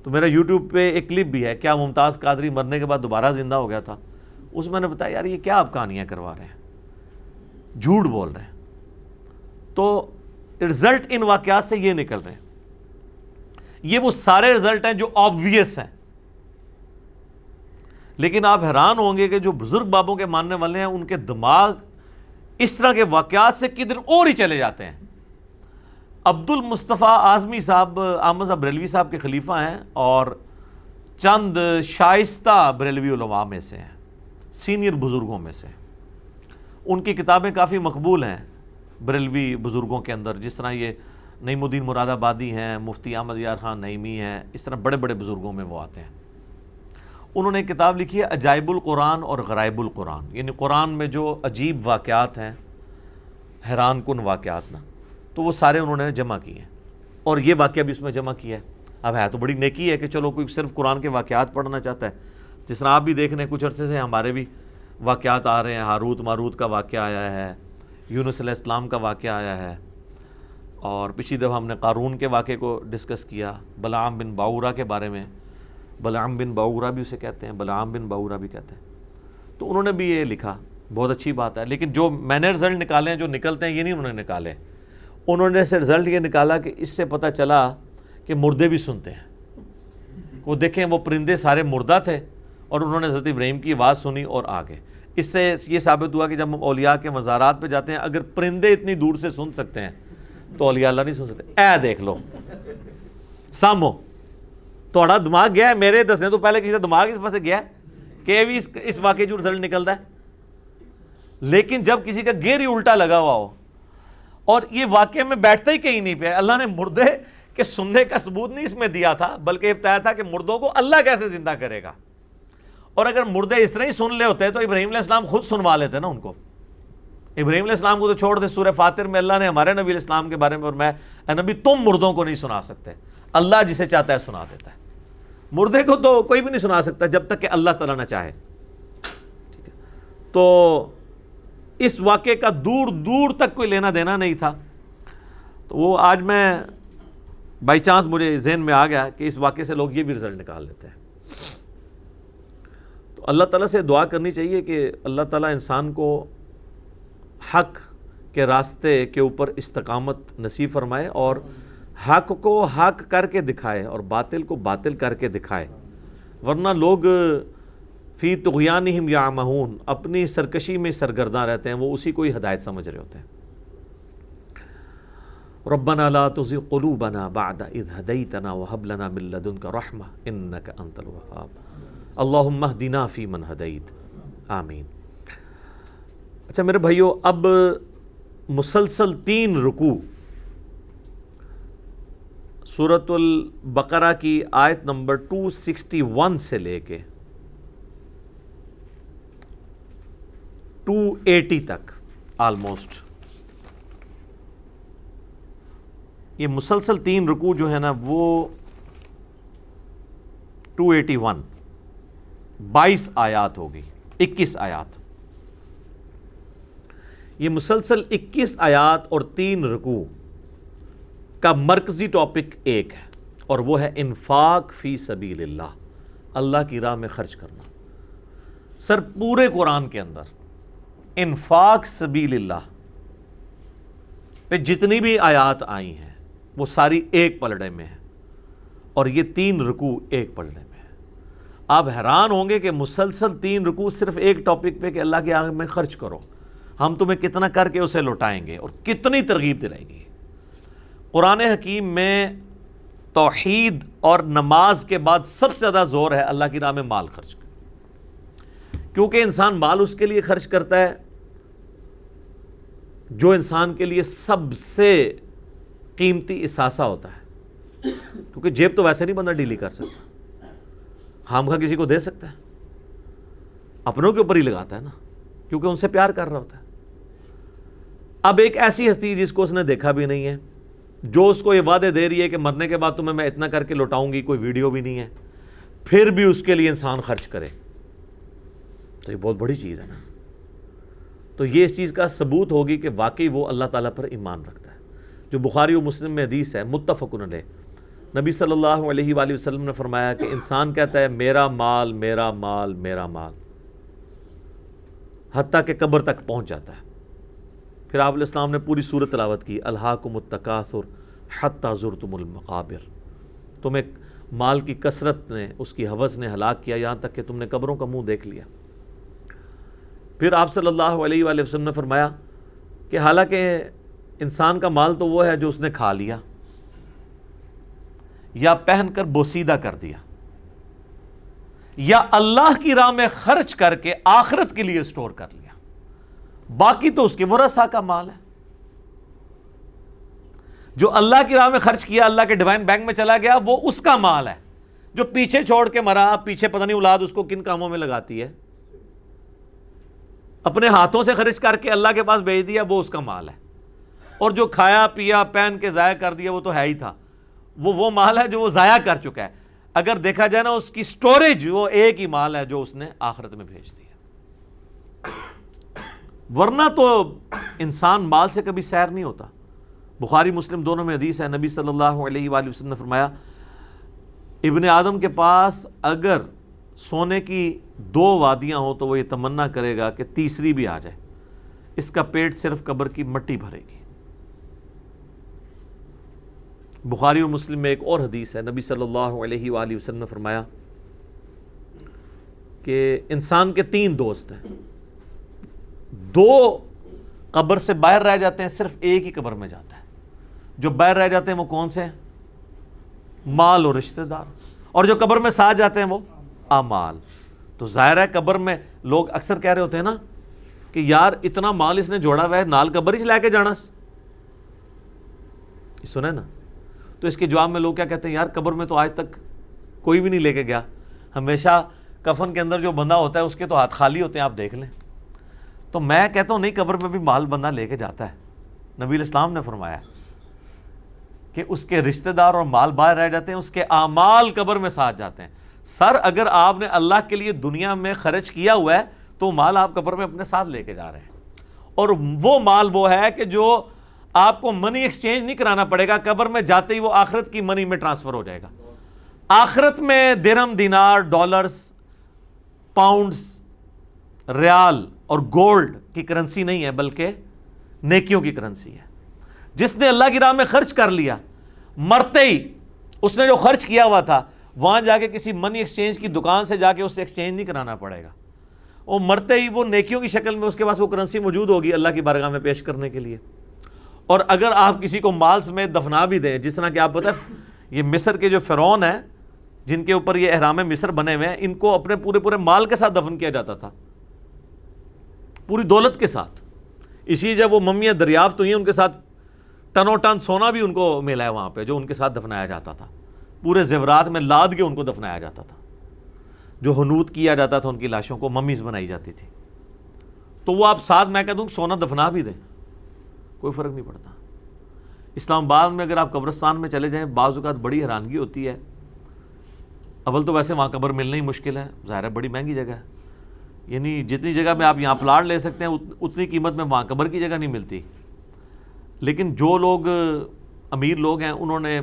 تو میرا یوٹیوب پہ ایک کلپ بھی ہے، کیا ممتاز قادری مرنے کے بعد دوبارہ زندہ ہو گیا تھا، اس میں نے بتایا یار یہ کیا آپ کہانیاں کروا رہے ہیں، جھوٹ بول رہے ہیں۔ تو رزلٹ ان واقعات سے یہ نکل رہے ہیں، یہ وہ سارے رزلٹ ہیں جو آبویس ہیں، لیکن آپ حیران ہوں گے کہ جو بزرگ بابوں کے ماننے والے ہیں ان کے دماغ اس طرح کے واقعات سے کدھر اور ہی چلے جاتے ہیں۔ عبد المصطفیٰ اعظمی صاحب احمد صاحب بریلوی صاحب کے خلیفہ ہیں اور چند شائستہ بریلوی علماء میں سے ہیں، سینئر بزرگوں میں سے۔ ان کی کتابیں کافی مقبول ہیں بریلوی بزرگوں کے اندر، جس طرح یہ نعیم الدین مراد آبادی ہیں، مفتی احمد یار خان نعیمی ہیں، اس طرح بڑے بڑے بزرگوں میں وہ آتے ہیں۔ انہوں نے ایک کتاب لکھی ہے عجائب القرآن اور غرائب القرآن، یعنی قرآن میں جو عجیب واقعات ہیں، حیران کن واقعات نا، تو وہ سارے انہوں نے جمع کیے ہیں، اور یہ واقعہ بھی اس میں جمع کیا ہے۔ اب ہے تو بڑی نیکی ہے کہ چلو کوئی صرف قرآن کے واقعات پڑھنا چاہتا ہے، جس طرح آپ بھی دیکھ رہے ہیں کچھ عرصے سے ہمارے بھی واقعات آ رہے ہیں، ہاروت ماروت کا واقعہ آیا ہے، یونس علیہ السلام کا واقعہ آیا ہے، اور پچھلی دفعہ ہم نے قارون کے واقعے کو ڈسکس کیا، بلعام بن باورا کے بارے میں، بلعام بن باورا بھی اسے کہتے ہیں، بلعام بن باورا بھی کہتے ہیں۔ تو انہوں نے بھی یہ لکھا، بہت اچھی بات ہے، لیکن جو میں نے رزلٹ نکالے ہیں، جو نکلتے ہیں، یہ نہیں انہوں نے نکالے۔ انہوں نے سے رزلٹ یہ نکالا کہ اس سے پتہ چلا کہ مردے بھی سنتے ہیں۔ وہ دیکھیں وہ پرندے سارے مردہ تھے اور انہوں نے حضرت ابراہیم کی آواز سنی اور آگے۔ اس سے یہ ثابت ہوا کہ جب ہم اولیاء کے مزارات پہ جاتے ہیں، اگر پرندے اتنی دور سے سن سکتے ہیں تو اولیاء اللہ نہیں سن سکتے۔ اے دیکھ لو سامو، تھوڑا دماغ گیا ہے، میرے دسنے تو پہلے کسی کا دماغ اس پاس سے گیا ہے کہ بھی اس واقعے جو رزلٹ نکلتا ہے۔ لیکن جب کسی کا گیر ہی الٹا لگا ہوا ہو اور یہ واقعے میں بیٹھتا ہی کہیں نہیں پہ، اللہ نے مردے کے سننے کا ثبوت نہیں اس میں دیا تھا، بلکہ یہ بتایا تھا کہ مردوں کو اللہ کیسے زندہ کرے گا۔ اور اگر مردے اس طرح ہی سن لے ہوتے تو ابراہیم علیہ السلام خود سنوا لیتے نا ان کو۔ ابراہیم علیہ السلام کو تو چھوڑ دے، سورہ فاطر میں اللہ نے ہمارے نبی علیہ السلام کے بارے میں فرمایا اے نبی تم مردوں کو نہیں سنا سکتے، اللہ جسے چاہتا ہے سنا دیتا ہے۔ مردے کو تو کوئی بھی نہیں سنا سکتا جب تک کہ اللہ تعالیٰ نہ چاہے۔ ٹھیک ہے، تو اس واقعے کا دور دور تک کوئی لینا دینا نہیں تھا۔ تو وہ آج میں بائی چانس مجھے ذہن میں آ گیا کہ اس واقعے سے لوگ یہ بھی رزلٹ نکال لیتے ہیں۔ تو اللہ تعالیٰ سے دعا کرنی چاہیے کہ اللہ تعالیٰ انسان کو حق کے راستے کے اوپر استقامت نصیب فرمائے اور حق کو حق کر کے دکھائے اور باطل کو باطل کر کے دکھائے، ورنہ لوگ فی طغیانہم یعمہون، اپنی سرکشی میں سرگرداں رہتے ہیں، وہ اسی کو ہی ہدایت سمجھ رہے ہوتے ہیں۔ ربنا لا تزغ قلوبنا بعد اذ ہدیتنا وہب لنا من لدنک رحمہ انک انت الوہاب اللہم اہدنا فیمن ہدیت، آمین۔ اچھا میرے بھائیو، اب مسلسل 3 رکوع سورۃ البقرہ کی آیت نمبر 261 سے لے کے 280 تک آلموسٹ، یہ مسلسل 3 رکوع جو ہے نا وہ 281 22 آیات ہوگی، 21 آیات۔ یہ مسلسل 21 آیات اور 3 رکوع کا مرکزی ٹاپک ایک ہے، اور وہ ہے انفاق فی سبیل اللہ، اللہ کی راہ میں خرچ کرنا۔ سر پورے قرآن کے اندر انفاق سبیل اللہ پہ جتنی بھی آیات آئی ہیں وہ ساری ایک پلڑے میں ہیں، اور یہ 3 رکوع ایک پلڑے میں ہیں۔ آپ حیران ہوں گے کہ مسلسل 3 رکوع صرف ایک ٹاپک پہ کہ اللہ کی آگ میں خرچ کرو، ہم تمہیں کتنا کر کے اسے لوٹائیں گے اور کتنی ترغیب دلائیں گے۔ قرآن حکیم میں توحید اور نماز کے بعد سب سے زیادہ زور ہے اللہ کی راہ میں مال خرچ کرنا، کیونکہ انسان مال اس کے لیے خرچ کرتا ہے جو انسان کے لیے سب سے قیمتی اثاثہ ہوتا ہے، کیونکہ جیب تو ویسے نہیں بندہ ڈیلی کر سکتا، خامخواہ کسی کو دے سکتا ہے، اپنوں کے اوپر ہی لگاتا ہے نا، کیونکہ ان سے پیار کر رہا ہوتا ہے۔ اب ایک ایسی ہستی جس کو اس نے دیکھا بھی نہیں ہے، جو اس کو یہ وعدے دے رہی ہے کہ مرنے کے بعد تمہیں میں اتنا کر کے لوٹاؤں گی، کوئی ویڈیو بھی نہیں ہے، پھر بھی اس کے لیے انسان خرچ کرے، تو یہ بہت بڑی چیز ہے نا۔ تو یہ اس چیز کا ثبوت ہوگی کہ واقعی وہ اللہ تعالیٰ پر ایمان رکھتا ہے، جو بخاری و مسلم میں حدیث ہے متفق علیہ، نبی صلی اللہ علیہ وآلہ وسلم نے فرمایا کہ انسان کہتا ہے میرا مال میرا مال میرا مال، حتیٰ کہ قبر تک پہنچ جاتا ہے۔ پھر آپ علیہ السلام نے پوری سورت تلاوت کی، الہاکم التکاثر حتی زرتم المقابر، تمہیں مال کی کثرت نے، اس کی ہوس نے ہلاک کیا یہاں تک کہ تم نے قبروں کا منہ دیکھ لیا۔ پھر آپ صلی اللہ علیہ وآلہ وسلم نے فرمایا کہ حالانکہ انسان کا مال تو وہ ہے جو اس نے کھا لیا یا پہن کر بوسیدہ کر دیا یا اللہ کی راہ میں خرچ کر کے آخرت کے لیے سٹور کر لیا، باقی تو اس کے ورثہ کا مال ہے۔ جو اللہ کی راہ میں خرچ کیا، اللہ کے ڈیوائن بینک میں چلا گیا، وہ اس کا مال ہے۔ جو پیچھے چھوڑ کے مرا، پیچھے پتہ نہیں اولاد اس کو کن کاموں میں لگاتی ہے، اپنے ہاتھوں سے خرچ کر کے اللہ کے پاس بھیج دیا، وہ اس کا مال ہے۔ اور جو کھایا پیا پہن کے ضائع کر دیا، وہ تو ہے ہی تھا، وہ مال ہے جو وہ ضائع کر چکا ہے۔ اگر دیکھا جائے نا اس کی سٹوریج، وہ ایک ہی مال ہے جو اس نے آخرت میں بھیج دیا، ورنہ تو انسان مال سے کبھی سیر نہیں ہوتا۔ بخاری مسلم دونوں میں حدیث ہے، نبی صلی اللہ علیہ وآلہ وسلم نے فرمایا ابن آدم کے پاس اگر سونے کی 2 وادیاں ہوں تو وہ یہ تمنا کرے گا کہ تیسری بھی آ جائے، اس کا پیٹ صرف قبر کی مٹی بھرے گی۔ بخاری و مسلم میں ایک اور حدیث ہے، نبی صلی اللہ علیہ وآلہ وسلم نے فرمایا کہ انسان کے 3 دوست ہیں، 2 قبر سے باہر رہ جاتے ہیں، صرف ایک ہی قبر میں جاتا ہے۔ جو باہر رہ جاتے ہیں وہ کون سے ہیں؟ مال اور رشتہ دار، اور جو قبر میں ساتھ جاتے ہیں وہ اعمال۔ تو ظاہر ہے قبر میں لوگ اکثر کہہ رہے ہوتے ہیں نا کہ یار اتنا مال اس نے جوڑا ہوا ہے، نال قبر ہی لے کے جانا، سنے نا؟ تو اس کے جواب میں لوگ کیا کہتے ہیں، یار قبر میں تو آج تک کوئی بھی نہیں لے کے گیا، ہمیشہ کفن کے اندر جو بندہ ہوتا ہے اس کے تو ہاتھ خالی ہوتے ہیں، آپ دیکھ لیں۔ تو میں کہتا ہوں نہیں، قبر میں بھی مال بندہ لے کے جاتا ہے۔ نبی علیہ السلام نے فرمایا کہ اس کے رشتہ دار اور مال باہر رہ جاتے ہیں، اس کے اعمال قبر میں ساتھ جاتے ہیں۔ سر اگر آپ نے اللہ کے لیے دنیا میں خرچ کیا ہوا ہے تو مال آپ قبر میں اپنے ساتھ لے کے جا رہے ہیں، اور وہ مال وہ ہے کہ جو آپ کو منی ایکسچینج نہیں کرانا پڑے گا، قبر میں جاتے ہی وہ آخرت کی منی میں ٹرانسفر ہو جائے گا۔ آخرت میں درہم، دینار، ڈالرز، پاؤنڈز، ریال اور گولڈ کی کرنسی نہیں ہے، بلکہ نیکیوں کی کرنسی ہے۔ جس نے اللہ کی راہ میں خرچ کر لیا، مرتے ہی اس نے جو خرچ کیا ہوا تھا وہاں جا کے کسی منی ایکسچینج کی دکان سے جا کے اس سے ایکسچینج نہیں کرانا پڑے گا، وہ مرتے ہی وہ نیکیوں کی شکل میں اس کے پاس وہ کرنسی موجود ہوگی اللہ کی بارگاہ میں پیش کرنے کے لیے۔ اور اگر آپ کسی کو مال سمیت دفنا بھی دیں، جس طرح کہ آپ پتہ ہے یہ مصر کے جو فرعون ہیں جن کے اوپر یہ احرام مصر بنے ہوئے ہیں، ان کو اپنے پورے مال کے ساتھ دفن کیا جاتا تھا، پوری دولت کے ساتھ۔ اسی جب وہ ممیاں دریافت ہوئی ہیں، ان کے ساتھ ٹنوں ٹن سونا بھی ان کو ملا ہے وہاں پہ، جو ان کے ساتھ دفنایا جاتا تھا، پورے زیورات میں لاد کے ان کو دفنایا جاتا تھا، جو حنوط کیا جاتا تھا ان کی لاشوں کو، ممیز بنائی جاتی تھی۔ تو وہ آپ ساتھ میں کہہ دوں سونا دفنا بھی دیں، کوئی فرق نہیں پڑتا۔ اسلام آباد میں اگر آپ قبرستان میں چلے جائیں، بعض اوقات بڑی حیرانگی ہوتی ہے۔ اول تو ویسے وہاں قبر ملنا ہی مشکل ہے، ظاہر ہے بڑی مہنگی جگہ ہے، یعنی جتنی جگہ میں آپ یہاں پلاٹ لے سکتے ہیں اتنی قیمت میں وہاں قبر کی جگہ نہیں ملتی۔ لیکن جو لوگ امیر لوگ ہیں انہوں نے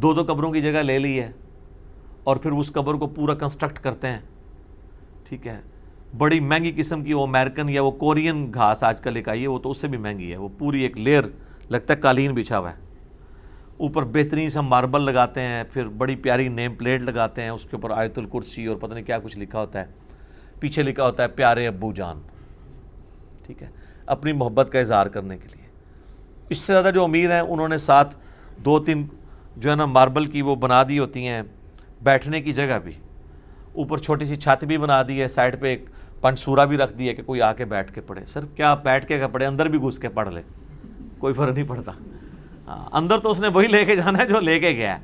2 قبروں کی جگہ لے لی ہے، اور پھر اس قبر کو پورا کنسٹرکٹ کرتے ہیں، ٹھیک ہے، بڑی مہنگی قسم کی وہ امریکن یا وہ کورین گھاس آج کل ایک آئی ہے، وہ تو اس سے بھی مہنگی ہے، وہ پوری ایک لیئر لگتا ہے قالین بچھا ہوا ہے، اوپر بہترین سا ماربل لگاتے ہیں، پھر بڑی پیاری نیم پلیٹ لگاتے ہیں، اس کے اوپر آیت الکرسی اور پتہ نہیں کیا کچھ لکھا ہوتا ہے، پیچھے لکھا ہوتا ہے پیارے ابو جان، ٹھیک ہے، اپنی محبت کا اظہار کرنے کے لیے۔ اس سے زیادہ جو امیر ہیں انہوں نے ساتھ 2-3 جو ہے نا ماربل کی وہ بنا دی ہوتی ہیں بیٹھنے کی جگہ بھی، اوپر چھوٹی سی چھت بھی بنا دی ہے، سائڈ پہ ایک پنسورا بھی رکھ دی ہے کہ کوئی آ کے بیٹھ کے پڑھے۔ سر کیا بیٹھ کے پڑھے، اندر بھی گھس کے پڑھ لے، کوئی فرق نہیں پڑتا، اندر تو اس نے وہی لے کے جانا ہے جو لے کے گیا ہے۔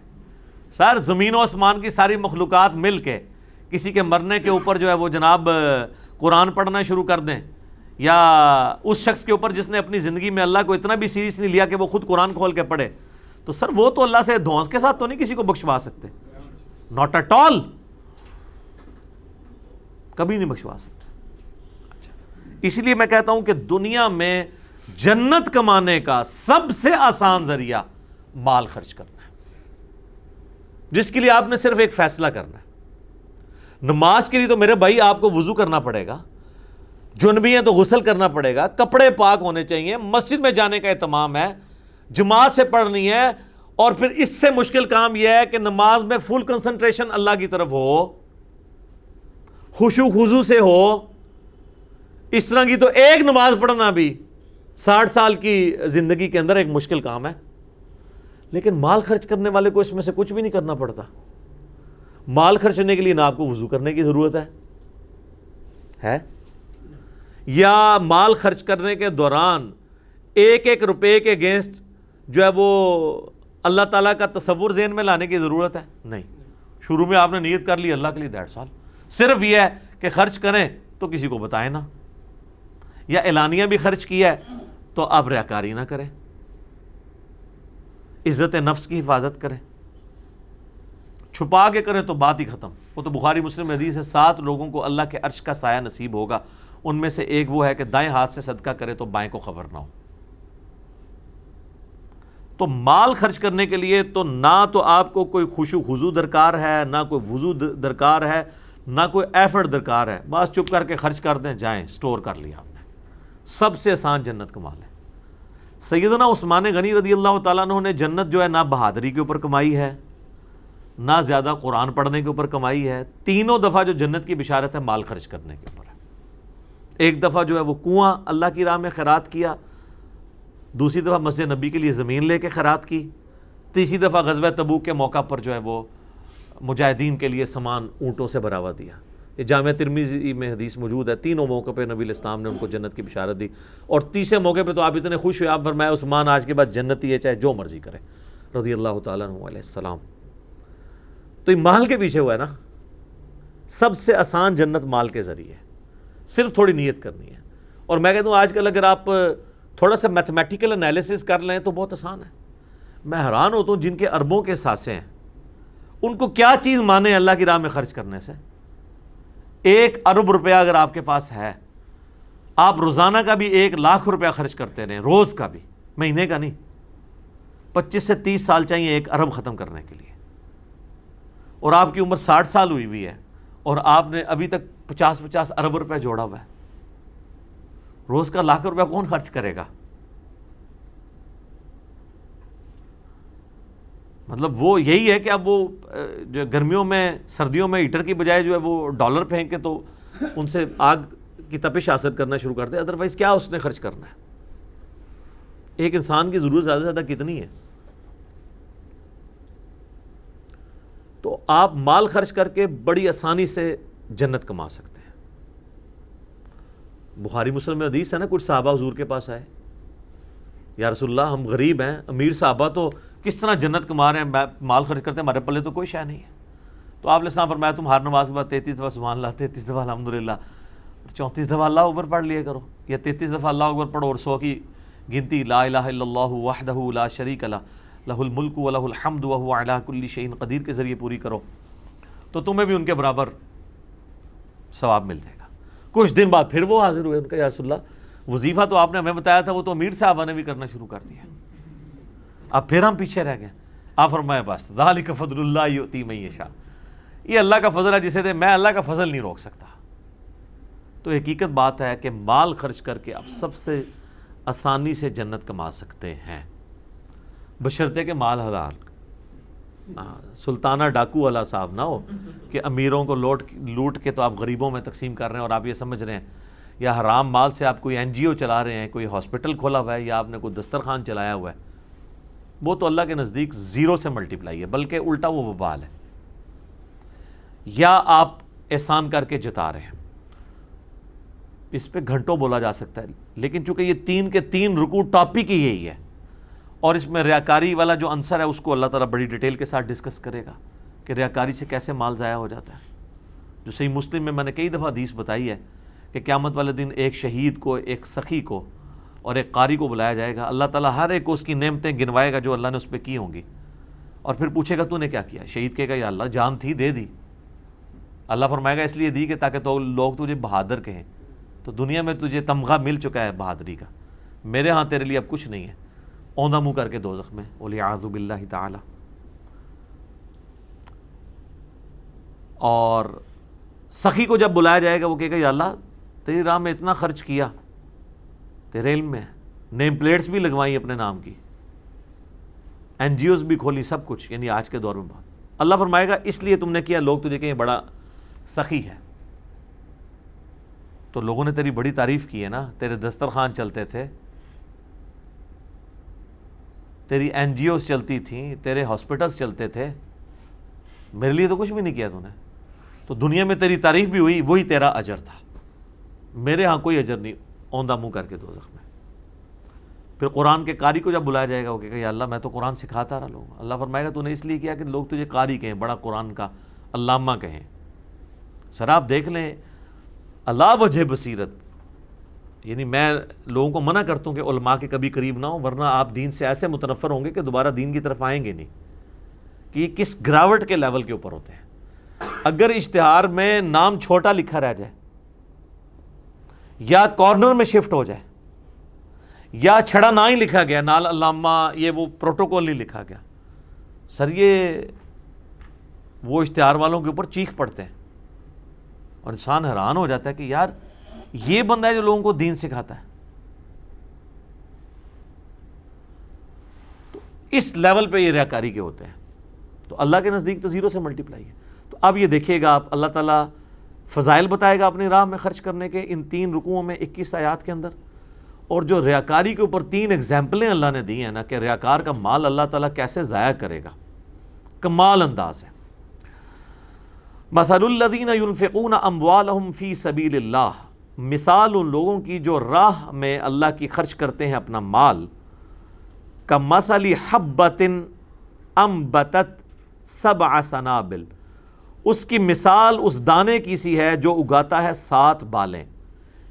سر زمین و آسمان کی ساری مخلوقات مل کے کسی کے مرنے کے اوپر جو ہے وہ جناب قرآن پڑھنا شروع کر دیں، یا اس شخص کے اوپر جس نے اپنی زندگی میں اللہ کو اتنا بھی سیریس نہیں لیا کہ وہ خود قرآن کھول کے پڑھے، تو سر وہ تو اللہ سے دھونس کے ساتھ تو نہیں کسی کو بخشوا سکتے، ناٹ ایٹ آل، کبھی نہیں بخشوا سکتے۔ اچھا، اسی لیے میں کہتا ہوں کہ دنیا میں جنت کمانے کا سب سے آسان ذریعہ مال خرچ کرنا ہے، جس کے لیے آپ نے صرف ایک فیصلہ کرنا ہے۔ نماز کے لیے تو میرے بھائی آپ کو وضو کرنا پڑے گا، جنبی ہیں تو غسل کرنا پڑے گا، کپڑے پاک ہونے چاہیے، مسجد میں جانے کا اہتمام ہے، جماعت سے پڑھنی ہے، اور پھر اس سے مشکل کام یہ ہے کہ نماز میں فل کنسنٹریشن اللہ کی طرف ہو، خشوع خضوع سے ہو۔ اس طرح کی تو ایک نماز پڑھنا بھی 60 سال کی زندگی کے اندر ایک مشکل کام ہے، لیکن مال خرچ کرنے والے کو اس میں سے کچھ بھی نہیں کرنا پڑتا۔ مال خرچ کرنے کے لیے نہ آپ کو وضو کرنے کی ضرورت ہے، یا مال خرچ کرنے کے دوران ایک ایک روپے کے اگینسٹ جو ہے وہ اللہ تعالیٰ کا تصور ذہن میں لانے کی ضرورت ہے؟ نہیں، شروع میں آپ نے نیت کر لی اللہ کے لیے، دیٹس آل۔ صرف یہ ہے کہ خرچ کریں تو کسی کو بتائیں نہ، یا اعلانیہ بھی خرچ کیا ہے تو آپ ریاکاری نہ کریں، عزت نفس کی حفاظت کریں، چھپا کے کریں تو بات ہی ختم۔ وہ تو بخاری مسلم میں حدیث ہے، 7 لوگوں کو اللہ کے عرش کا سایہ نصیب ہوگا، ان میں سے ایک وہ ہے کہ دائیں ہاتھ سے صدقہ کرے تو بائیں کو خبر نہ ہو۔ تو مال خرچ کرنے کے لیے تو نہ تو آپ کو کوئی خشوع خضوع درکار ہے، نہ کوئی وضو درکار ہے، نہ کوئی ایفرٹ درکار ہے، بس چپ کر کے خرچ کر دیں، جائیں سٹور کر لیا آپ نے۔ سب سے آسان جنت کا مال ہے۔ سیدنا عثمان غنی رضی اللہ تعالیٰ عنہ نے جنت جو ہے نہ بہادری کے اوپر کمائی ہے، نہ زیادہ قرآن پڑھنے کے اوپر کمائی ہے، تینوں دفعہ جو جنت کی بشارت ہے مال خرچ کرنے کے اوپر ہے۔ ایک دفعہ جو ہے وہ کنواں اللہ کی راہ میں خیرات کیا، دوسری دفعہ مسجد نبی کے لیے زمین لے کے خیرات کی، تیسری دفعہ غزوہ تبوک کے موقع پر جو ہے وہ مجاہدین کے لیے سامان اونٹوں سے بھرا ہوا دیا۔ یہ جامعہ ترمذی میں حدیث موجود ہے، تینوں موقع پہ نبی علیہ السلام نے ان کو جنت کی بشارت دی، اور تیسرے موقع پہ تو آپ اتنے خوش ہوئے، آپ فرمایا عثمان آج کے بعد جنتی ہے، چاہے جو مرضی کرے، رضی اللہ تعالیٰ عنہ علیہ السلام۔ تو یہ مال کے پیچھے ہوا ہے نا، سب سے آسان جنت مال کے ذریعے، صرف تھوڑی نیت کرنی ہے۔ اور میں کہتا ہوں آج کل اگر آپ تھوڑا سا میتھمیٹیکل انالیسس کر لیں تو بہت آسان ہے۔ میں حیران ہوتا ہوں جن کے اربوں کے سانسیں ہیں، ان کو کیا چیز مانے اللہ کی راہ میں خرچ کرنے سے۔ 1 ارب روپیہ اگر آپ کے پاس ہے، آپ روزانہ کا بھی 1 لاکھ روپیہ خرچ کرتے رہیں، روز کا بھی، مہینے کا نہیں، 25 سے 30 سال چاہیے 1 ارب ختم کرنے کے لیے، اور آپ کی عمر 60 سال ہوئی ہے، اور آپ نے ابھی تک 50 ارب روپے جوڑا ہوا ہے۔ روز کا 1 لاکھ روپے کون خرچ کرے گا؟ مطلب وہ یہی ہے کہ اب وہ جو گرمیوں میں سردیوں میں ہیٹر کی بجائے جو ہے وہ ڈالر پھینک کے تو ان سے آگ کی تپش حاصل کرنا شروع کر دے، ادروائز کیا اس نے خرچ کرنا ہے؟ ایک انسان کی ضرورت زیادہ سے زیادہ کتنی ہے؟ تو آپ مال خرچ کر کے بڑی آسانی سے جنت کما سکتے ہیں۔ بخاری مسلم میں حدیث ہے نا، کچھ صحابہ حضور کے پاس آئے، یا رسول اللہ ہم غریب ہیں، امیر صحابہ تو کس طرح جنت کما رہے ہیں، مال خرچ کرتے ہیں، ہمارے پلے تو کوئی شے نہیں ہے۔ تو آپ علیہ السلام فرمایا تم ہر نماز کے بعد 33 دفعہ سبحان اللہ، 33 دفعہ الحمدللہ، 34 دفعہ اللہ اکبر پڑھ لیا کرو، یا 33 دفعہ اللہ اکبر پڑھو، اور 100 کی گنتی لا الہ الا اللہ وحدہ لا شریک لہ لہ الملک و لہ الحمد وہو علی کل شیء قدیر کے ذریعے پوری کرو، تو تمہیں بھی ان کے برابر ثواب مل جائے گا۔ کچھ دن بعد پھر وہ حاضر ہوئے، ان کا یا رسول اللہ وظیفہ تو آپ نے ہمیں بتایا تھا، وہ تو امیر صاحبہ نے بھی کرنا شروع کر دیا، اب پھر ہم پیچھے رہ گئے۔ آپ فرمایا بس ذالک فضل اللہ یؤتی من یشاء، یہ اللہ کا فضل ہے جسے دے، میں اللہ کا فضل نہیں روک سکتا، تو حقیقت بات ہے کہ مال خرچ کر کے آپ سب سے آسانی سے جنت کما سکتے ہیں، بشرطے کہ مال حلال۔ سلطانہ ڈاکو والا صاحب نہ ہو کہ امیروں کو لوٹ کے تو آپ غریبوں میں تقسیم کر رہے ہیں اور آپ یہ سمجھ رہے ہیں، یا حرام مال سے آپ کوئی NGO چلا رہے ہیں، کوئی ہاسپٹل کھولا ہوا ہے، یا آپ نے کوئی دسترخوان چلایا ہوا ہے، وہ تو اللہ کے نزدیک زیرو سے ملٹیپلائی ہے، بلکہ الٹا وہ وبال ہے۔ یا آپ احسان کر کے جتا رہے ہیں، اس پہ گھنٹوں بولا جا سکتا ہے، لیکن چونکہ یہ 3 کے 3 رکوع ٹاپک ہی یہی ہے، اور اس میں ریاکاری والا جو عنصر ہے اس کو اللہ تعالیٰ بڑی ڈیٹیل کے ساتھ ڈسکس کرے گا کہ ریاکاری سے کیسے مال ضائع ہو جاتا ہے۔ جو صحیح مسلم میں نے کئی دفعہ حدیث بتائی ہے کہ قیامت والے دن ایک شہید کو، ایک سخی کو اور ایک قاری کو بلایا جائے گا، اللہ تعالیٰ ہر ایک کو اس کی نعمتیں گنوائے گا جو اللہ نے اس پہ کی ہوں گی، اور پھر پوچھے گا تو نے کیا کیا؟ شہید کہے گا یا اللہ جان تھی دے دی۔ اللہ فرمائے گا اس لیے دی کہ تاکہ تو لوگ تجھے بہادر کہیں، تو دنیا میں تجھے تمغہ مل چکا ہے بہادری کا، میرے ہاں تیرے لیے اب کچھ نہیں ہے، اوندھا منہ کر کے دوزخ میں، وَلِعَاذُ بِاللَّهِ تعالی۔ اور سخی کو جب بلایا جائے گا وہ کہے گا یا اللہ تیری راہ میں اتنا خرچ کیا، تیرے علم میں نیم پلیٹس بھی لگوائی اپنے نام کی، NGOs بھی کھولی، سب کچھ، یعنی آج کے دور میں بہت۔ اللہ فرمائے گا اس لیے تم نے کیا، لوگ تجھے کہیں بڑا سخی ہے، تو لوگوں نے تیری بڑی تعریف کی ہے نا، تیرے دسترخوان چلتے تھے، تیری NGOs چلتی تھیں، تیرے ہاسپٹلس چلتے تھے، میرے لیے تو کچھ بھی نہیں کیا تو نے، تو دنیا میں تیری تعریف بھی ہوئی، وہی تیرا اجر تھا، میرے ہاں کوئی اجر نہیں، اوندھا منہ کر کے دوزخ میں۔ پھر قرآن کے قاری کو جب بلایا جائے گا وہ کہے گا یا اللہ میں تو قرآن سکھاتا رہا لوگوں، اللہ فرمائے گا تو نے اس لیے کیا کہ لوگ تجھے قاری کہیں، بڑا قرآن کا علامہ کہیں۔ سر آپ دیکھ لیں اللہ وجہ بصیرت، یعنی میں لوگوں کو منع کرتا ہوں کہ علماء کے کبھی قریب نہ ہوں، ورنہ آپ دین سے ایسے متنفر ہوں گے کہ دوبارہ دین کی طرف آئیں گے نہیں، کہ یہ کس گراوٹ کے لیول کے اوپر ہوتے ہیں۔ اگر اشتہار میں نام چھوٹا لکھا رہ جائے، یا کارنر میں شفٹ ہو جائے، یا چھڑا نہ ہی لکھا گیا، نال علامہ، یہ وہ پروٹوکول نہیں لکھا گیا، سر یہ وہ اشتہار والوں کے اوپر چیخ پڑتے ہیں، اور انسان حیران ہو جاتا ہے کہ یار یہ بندہ ہے جو لوگوں کو دین سکھاتا ہے۔ تو اس لیول پہ یہ ریاکاری کے ہوتے ہیں، تو اللہ کے نزدیک تو زیرو سے ملٹیپلائی ہے۔ تو اب یہ دیکھیے گا آپ، اللہ تعالیٰ فضائل بتائے گا اپنی راہ میں خرچ کرنے کے ان 3 رکوعوں میں 21 آیات کے اندر، اور جو ریاکاری کے اوپر 3 ایگزامپلیں اللہ نے دی ہیں نا کہ ریاکار کا مال اللہ تعالیٰ کیسے ضائع کرے گا، کمال انداز ہے۔ مثل الذین ينفقون اموالهم فی سبیل اللہ، مثال ان لوگوں کی جو راہ میں اللہ کی خرچ کرتے ہیں اپنا مال، کمثل حبۃ انبتت 7 سنابل، اس کی مثال اس دانے کی سی ہے جو اگاتا ہے 7 بالیں۔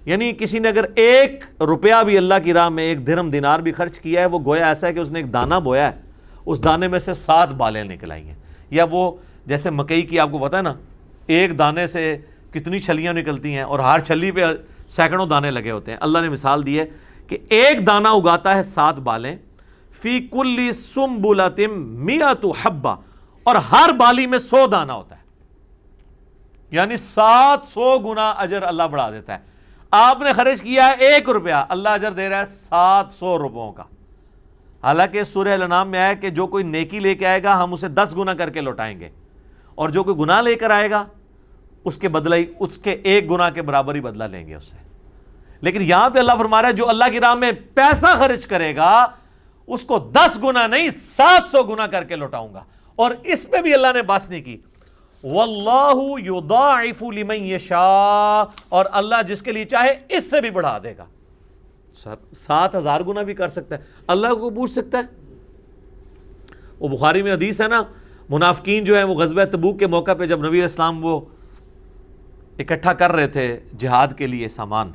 یعنی کسی نے اگر 1 روپیہ بھی اللہ کی راہ میں، 1 درہم دینار بھی خرچ کیا ہے، وہ گویا ایسا ہے کہ اس نے ایک دانہ بویا ہے، اس دانے میں سے 7 بالیں نکل آئی ہیں۔ یا وہ جیسے مکئی کی آپ کو پتہ ہے نا، ایک دانے سے کتنی چھلیاں نکلتی ہیں، اور ہر چھلی پہ سینکڑوں دانے لگے ہوتے ہیں۔ اللہ نے مثال دی ہے کہ ایک دانہ اگاتا ہے 7 بالیں، فی کل سنبلۃ 100 حبہ، اور ہر بالی میں 100 دانہ ہوتا ہے، یعنی 700 گنا اجر اللہ بڑھا دیتا ہے۔ آپ نے خرچ کیا ہے 1 روپیہ، اللہ اجر دے رہا ہے 700 روپوں کا۔ حالانکہ سورہ الانعام میں آیا کہ جو کوئی نیکی لے کے آئے گا ہم اسے 10 گنا کر کے لوٹائیں گے، اور جو کوئی گناہ لے کر آئے گا اس کے بدلہ ہی، اس کے 1 گناہ کے برابر ہی بدلہ لیں گے اس سے۔ لیکن یہاں پہ اللہ فرما رہا ہے جو اللہ کی راہ میں پیسہ خرچ کرے گا اس کو 10 گنا نہیں 700 گنا کر کے لوٹاؤں گا۔ اور اس پہ بھی اللہ نے بس نہیں کی، واللہ یضاعف لمن یشاء، اور اللہ جس کے لیے چاہے اس سے بھی بڑھا دے گا۔ 7000 گنا بھی کر سکتا ہے، اللہ کو پوچھ سکتا ہے۔ وہ بخاری میں حدیث ہے نا، منافقین جو ہیں وہ غزوہ تبوک کے موقع پہ جب نبی علیہ السلام وہ اکٹھا کر رہے تھے جہاد کے لیے سامان،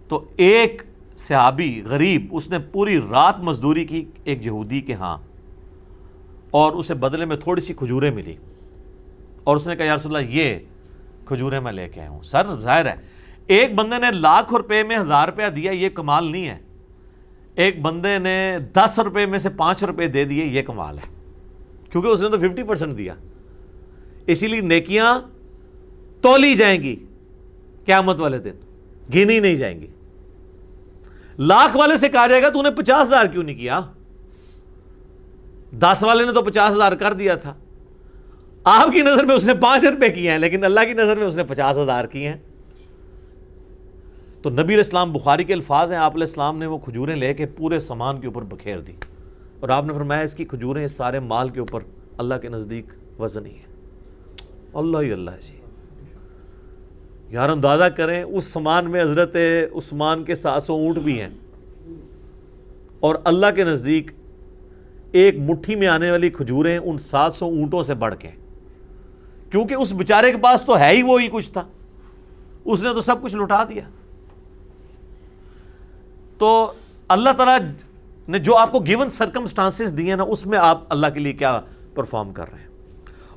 تو ایک صحابی غریب اس نے پوری رات مزدوری کی ایک یہودی کے ہاں، اور اسے بدلے میں تھوڑی سی کھجوریں ملی، اور اس نے کہا یا رسول اللہ یہ کھجوریں میں لے کے آیا ہوں۔ سر ظاہر ہے ایک بندے نے لاکھ روپے میں 1000 روپیہ دیا، یہ کمال نہیں ہے، ایک بندے نے 10 روپے میں سے 5 روپے دے دیے، یہ کمال ہے، کیونکہ اس نے تو 50% دیا۔ اسی لیے نیکیاں تولی جائیں گی قیامت والے دن، گنی نہیں جائیں گی. لاکھ والے سے کہا جائے گا تو نے 50,000 کیوں نہیں کیا؟ 10 والے نے تو 50,000 کر دیا تھا. آپ کی نظر میں اس نے 5 روپے کیے ہیں، لیکن اللہ کی نظر میں اس نے 50,000 کیے ہیں. تو نبی علیہ السلام، بخاری کے الفاظ ہیں، آپ علیہ السلام نے وہ کھجوریں لے کے پورے سامان کے اوپر بکھیر دی، اور آپ نے فرمایا اس کی کھجوریں اس سارے مال کے اوپر اللہ کے نزدیک وزن ہی ہے. اللہ ہی اللہ جی. یار اندازہ کریں اس سامان میں حضرت عثمان کے 700 اونٹ بھی ہیں، اور اللہ کے نزدیک ایک مٹھی میں آنے والی کھجوریں ان 700 اونٹوں سے بڑھ کے، کیونکہ اس بیچارے کے پاس تو ہے ہی وہی کچھ تھا، اس نے تو سب کچھ لٹا دیا. تو اللہ تعالیٰ نے جو آپ کو گیون سرکمسٹانسز دیے نا، اس میں آپ اللہ کے لیے کیا پرفارم کر رہے ہیں.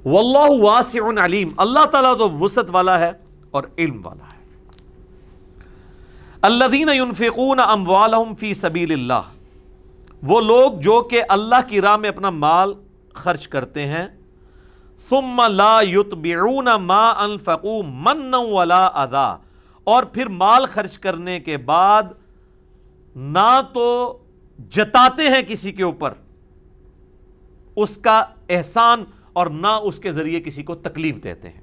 واللہ واسع علیم، اللہ تعالیٰ تو وسعت والا ہے اور علم والا ہے. الذین ينفقون اموالهم فی سبیل اللہ، وہ لوگ جو کہ اللہ کی راہ میں اپنا مال خرچ کرتے ہیں. ثم لا یتبعون ما انفقوا منا ولا اذى، اور پھر مال خرچ کرنے کے بعد نہ تو جتاتے ہیں کسی کے اوپر اس کا احسان اور نہ اس کے ذریعے کسی کو تکلیف دیتے ہیں.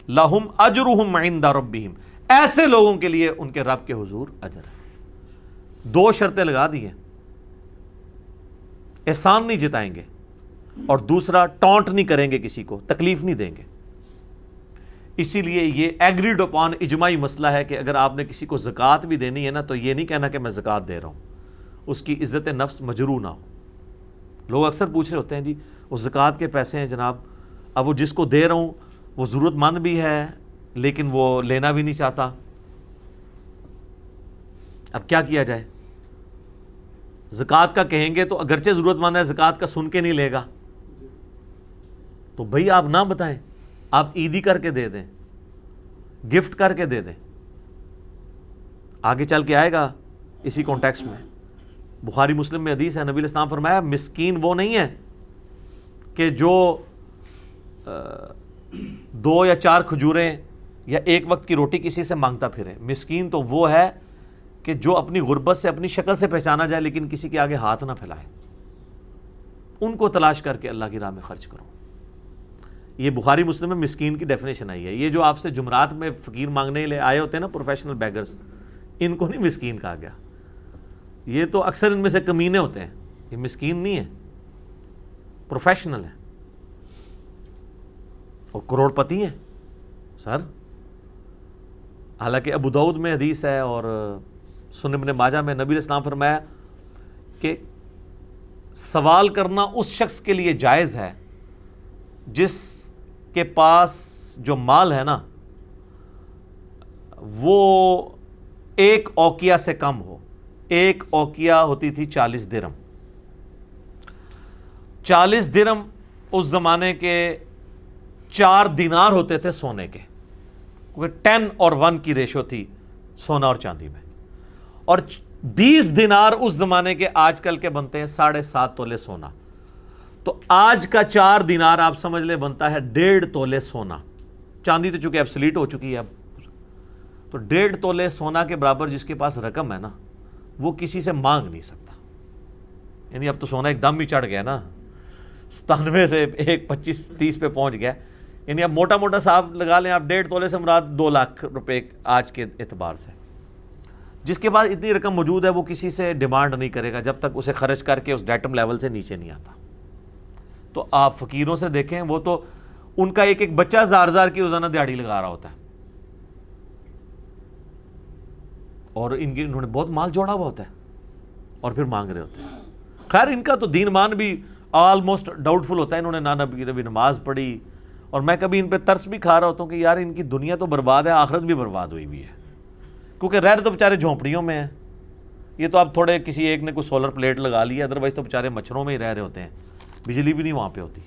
لہم اجرہم عند ربہم، ایسے لوگوں کے لیے ان کے رب کے حضور اجر ہے. 2 شرطیں لگا دی ہیں، احسان نہیں جتائیں گے، اور دوسرا ٹونٹ نہیں کریں گے، کسی کو تکلیف نہیں دیں گے. اسی لیے یہ ایگریڈ اپان اجماعی مسئلہ ہے کہ اگر آپ نے کسی کو زکوٰۃ بھی دینی ہے نا، تو یہ نہیں کہنا کہ میں زکوٰۃ دے رہا ہوں، اس کی عزت نفس مجروح نہ ہو. لوگ اکثر پوچھ رہے ہوتے ہیں جی وہ زکوٰۃ کے پیسے ہیں جناب، اب وہ جس کو دے رہا ہوں وہ ضرورت مند بھی ہے لیکن وہ لینا بھی نہیں چاہتا، اب کیا کیا جائے؟ زکوٰۃ کا کہیں گے تو اگرچہ ضرورت مند ہے، زکوٰۃ کا سن کے نہیں لے گا، تو بھئی آپ نہ بتائیں، آپ عیدی کر کے دے دیں، گفٹ کر کے دے دیں. آگے چل کے آئے گا اسی کانٹیکسٹ میں. بخاری مسلم میں حدیث ہے، نبی علیہ السلام فرمایا مسکین وہ نہیں ہے کہ جو 2 یا 4 کھجوریں یا ایک وقت کی روٹی کسی سے مانگتا پھرے. مسکین تو وہ ہے کہ جو اپنی غربت سے اپنی شکل سے پہچانا جائے لیکن کسی کے آگے ہاتھ نہ پھیلائے. ان کو تلاش کر کے اللہ کی راہ میں خرچ کرو. یہ بخاری مسلم میں مسکین کی ڈیفینیشن آئی ہے. یہ جو آپ سے جمعرات میں فقیر مانگنے کے لیے آئے ہوتے ہیں نا، پروفیشنل بیگرز، ان کو نہیں مسکین کہا گیا. یہ تو اکثر ان میں سے کمینے ہوتے ہیں، یہ مسکین نہیں ہے، پروفیشنل ہے اور کروڑ پتی ہیں سر. حالانکہ ابو داؤد میں حدیث ہے اور سنن ابن ماجہ میں نبی علیہ السلام فرمایا کہ سوال کرنا اس شخص کے لیے جائز ہے جس کے پاس جو مال ہے نا وہ 1 اوقیہ سے کم ہو. 1 اوقیہ ہوتی تھی 40 درہم. 40 درہم اس زمانے کے 4 دینار ہوتے تھے سونے کے، کیونکہ 10 اور 1 کی ریشو تھی سونا اور چاندی میں. اور 20 دینار اس زمانے کے آج کل کے بنتے ہیں 7.5 تولے سونا. تو آج کا 4 دینار آپ سمجھ لے بنتا ہے 1.5 تولے سونا. چاندی تو چونکہ ایبسلیٹ ہو چکی ہے اب، تو 1.5 تولے سونا کے برابر جس کے پاس رقم ہے نا، وہ کسی سے مانگ نہیں سکتا. یعنی اب تو سونا ایک دم ہی چڑھ گیا نا، 97 سے 25-30 پہ پہنچ گیا. یعنی اب موٹا موٹا صاحب لگا لیں آپ 1.5 تولے سے مراد 2 لاکھ روپے آج کے اعتبار سے. جس کے پاس اتنی رقم موجود ہے وہ کسی سے ڈیمانڈ نہیں کرے گا جب تک اسے خرچ کر کے اس ڈیٹم لیول سے نیچے نہیں آتا. تو آپ فقیروں سے دیکھیں، وہ تو ان کا ایک بچہ 1000 کی روزانہ دیہڑی لگا رہا ہوتا ہے، اور انہوں نے بہت مال جوڑا ہوا ہوتا ہے اور پھر مانگ رہے ہوتے ہیں. خیر ان کا تو دین مان بھی آلموسٹ ڈاؤٹ فل ہوتا ہے. انہوں نے نبی نماز پڑھی، اور میں کبھی ان پہ ترس بھی کھا رہا ہوتا ہوں کہ یار ان کی دنیا تو برباد ہے، آخرت بھی برباد ہوئی بھی ہے، کیونکہ رہ تو بیچارے جھونپڑیوں میں ہیں. یہ تو اب تھوڑے کسی ایک نے کوئی سولر پلیٹ لگا لی ہے، ادروائز تو بیچارے مچھروں میں ہی رہ رہے ہوتے ہیں، بجلی بھی نہیں وہاں پہ ہوتی.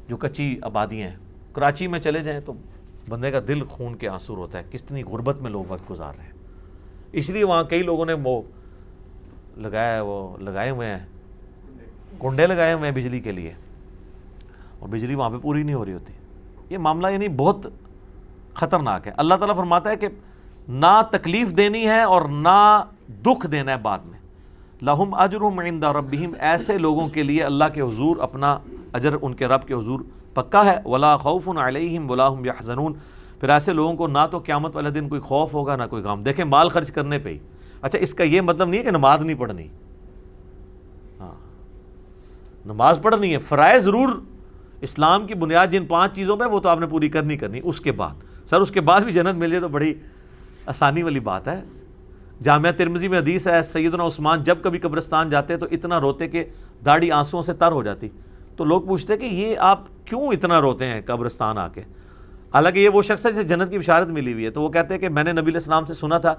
جو کچی آبادیاں ہیں، کراچی میں چلے جائیں تو بندے کا دل خون کے آنسو ہوتا ہے، کتنی غربت میں لوگ وقت گزار رہے ہیں. اس لیے وہاں کئی لوگوں نے وہ لگائے ہوئے ہیں، کنڈے لگائے ہوئے ہیں بجلی کے لیے، اور بجلی وہاں پہ پوری نہیں ہو رہی ہوتی. یہ معاملہ یعنی بہت خطرناک ہے. اللہ تعالیٰ فرماتا ہے کہ نہ تکلیف دینی ہے اور نہ دکھ دینا ہے بعد میں. لہم اجرہم عند ربہم، ایسے لوگوں کے لیے اللہ کے حضور اپنا اجر ان کے رب کے حضور پکا ہے. ولا خوف علیہم ولا هم یحزنون، پھر ایسے لوگوں کو نہ تو قیامت والے دن کوئی خوف ہوگا نہ کوئی غم. دیکھیں مال خرچ کرنے پہ ہی. اچھا اس کا یہ مطلب نہیں ہے کہ نماز نہیں پڑھنی، ہاں نماز پڑھنی ہے، فرائض ضرور اسلام کی بنیاد جن 5 چیزوں میں وہ تو آپ نے پوری کرنی. اس کے بعد سر اس کے بعد بھی جنت مل جائے تو بڑی آسانی والی بات ہے. جامعہ ترمذی میں حدیث ہے سیدنا عثمان جب کبھی قبرستان جاتے تو اتنا روتے کہ داڑھی آنسوؤں سے تر ہو جاتی. تو لوگ پوچھتے کہ یہ آپ کیوں اتنا روتے ہیں قبرستان آ کے؟ حالانکہ یہ وہ شخص ہے جسے جنت کی بشارت ملی ہوئی ہے. تو وہ کہتے ہیں کہ میں نے نبی علیہ السلام سے سنا تھا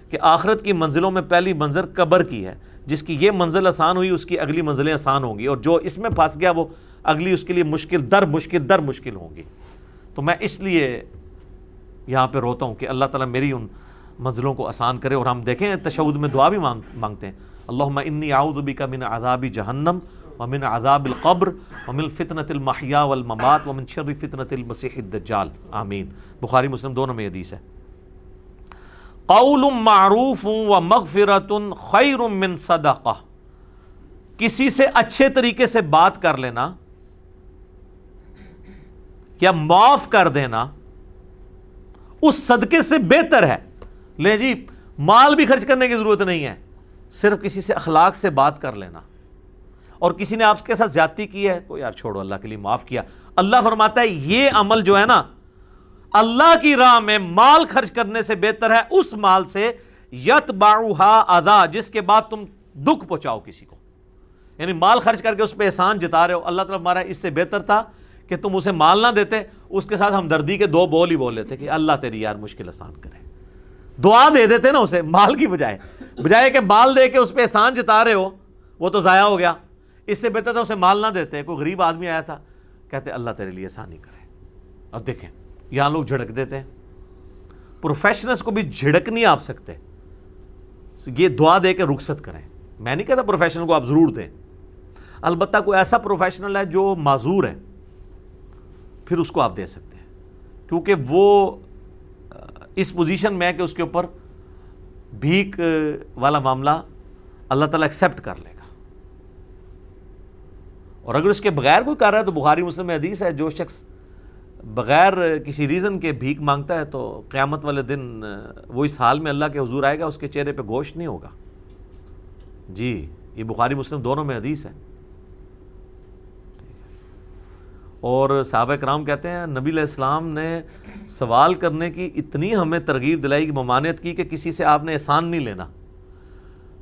کہ آخرت کی منزلوں میں پہلی منزل قبر کی ہے، جس کی یہ منزل آسان ہوئی اس کی اگلی منزلیں آسان ہوں گی، اور جو اس میں پھنس گیا وہ اگلی اس کے لیے مشکل در مشکل ہوں گی. تو میں اس لیے یہاں پہ روتا ہوں کہ اللہ تعالیٰ میری ان منزلوں کو آسان کرے. اور ہم دیکھیں تشہد میں دعا بھی مانگتے ہیں، اللہم انی اعوذ بک من عذاب جہنم ومن عذاب القبر ومن فتنة المحیا والممات ومن شر فتنة المسیح الدجال آمین. بخاری مسلم دونوں میں حدیث ہے. قول معروف ومغفرۃ خیر من صدقہ، کسی سے اچھے طریقے سے بات کر لینا یا معاف کر دینا اس صدقے سے بہتر ہے. لے جی مال بھی خرچ کرنے کی ضرورت نہیں ہے، صرف کسی سے اخلاق سے بات کر لینا. اور کسی نے آپ کے ساتھ زیادتی کی ہے، کوئی یار چھوڑو اللہ کے لیے معاف کیا. اللہ فرماتا ہے یہ عمل جو ہے نا اللہ کی راہ میں مال خرچ کرنے سے بہتر ہے اس مال سے یتبعھا اذا، جس کے بعد تم دکھ پہنچاؤ کسی کو. یعنی مال خرچ کر کے اس پہ احسان جتا رہے ہو، اللہ تعالیٰ ہمارا اس سے بہتر تھا کہ تم اسے مال نہ دیتے، اس کے ساتھ ہمدردی کے 2 بول ہی بول لیتے کہ اللہ تیری یار مشکل آسان کرے. دعا دے دیتے نا اسے مال کی بجائے کہ مال دے کے اس پہ احسان جتا رہے ہو، وہ تو ضائع ہو گیا. اس سے بہتر تھا اسے مال نہ دیتے. کوئی غریب آدمی آیا تھا، کہتے اللہ تیرے لیے آسانی کرے. اب دیکھیں یہاں لوگ جھڑک دیتے ہیں. پروفیشنلز کو بھی جھڑک نہیں آپ سکتے، یہ دعا دے کے رخصت کریں. میں نہیں کہتا پروفیشنل کو آپ ضرور دیں، البتہ کوئی ایسا پروفیشنل ہے جو معذور ہے پھر اس کو آپ دے سکتے ہیں، کیونکہ وہ اس پوزیشن میں ہے کہ اس کے اوپر بھیک والا معاملہ اللہ تعالیٰ ایکسیپٹ کر لے گا. اور اگر اس کے بغیر کوئی کر رہا ہے تو بخاری مسلم میں حدیث ہے جو شخص بغیر کسی ریزن کے بھیک مانگتا ہے تو قیامت والے دن وہ اس حال میں اللہ کے حضور آئے گا، اس کے چہرے پہ گوشت نہیں ہوگا. جی یہ بخاری مسلم دونوں میں حدیث ہے. اور صحابہ کرام کہتے ہیں نبی علیہ السلام نے سوال کرنے کی اتنی ہمیں ترغیب دلائی کہ ممانعت کی کہ کسی سے آپ نے احسان نہیں لینا.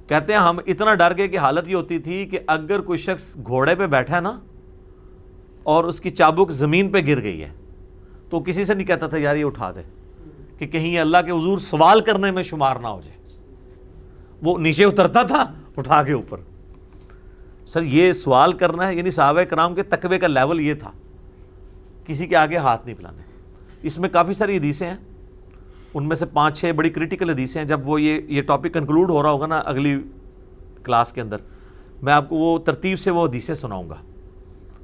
کہتے ہیں ہم اتنا ڈر گئے کہ حالت یہ ہوتی تھی کہ اگر کوئی شخص گھوڑے پہ بیٹھا ہے نا اور اس کی چابک زمین پہ گر گئی ہے تو کسی سے نہیں کہتا تھا یار یہ اٹھا دے، کہ کہیں یہ اللہ کے حضور سوال کرنے میں شمار نہ ہو جائے. وہ نیچے اترتا تھا اٹھا کے اوپر. سر یہ سوال کرنا ہے، یعنی صحابہ کرام کے تقوی کا لیول یہ تھا، کسی کے آگے ہاتھ نہیں پھیلانے. اس میں کافی ساری حدیثیں ہیں، ان میں سے 5-6 بڑی کریٹیکل حدیثیں ہیں. جب وہ یہ ٹاپک کنکلوڈ ہو رہا ہوگا نا اگلی کلاس کے اندر، میں آپ کو وہ ترتیب سے وہ حدیثیں سناؤں گا.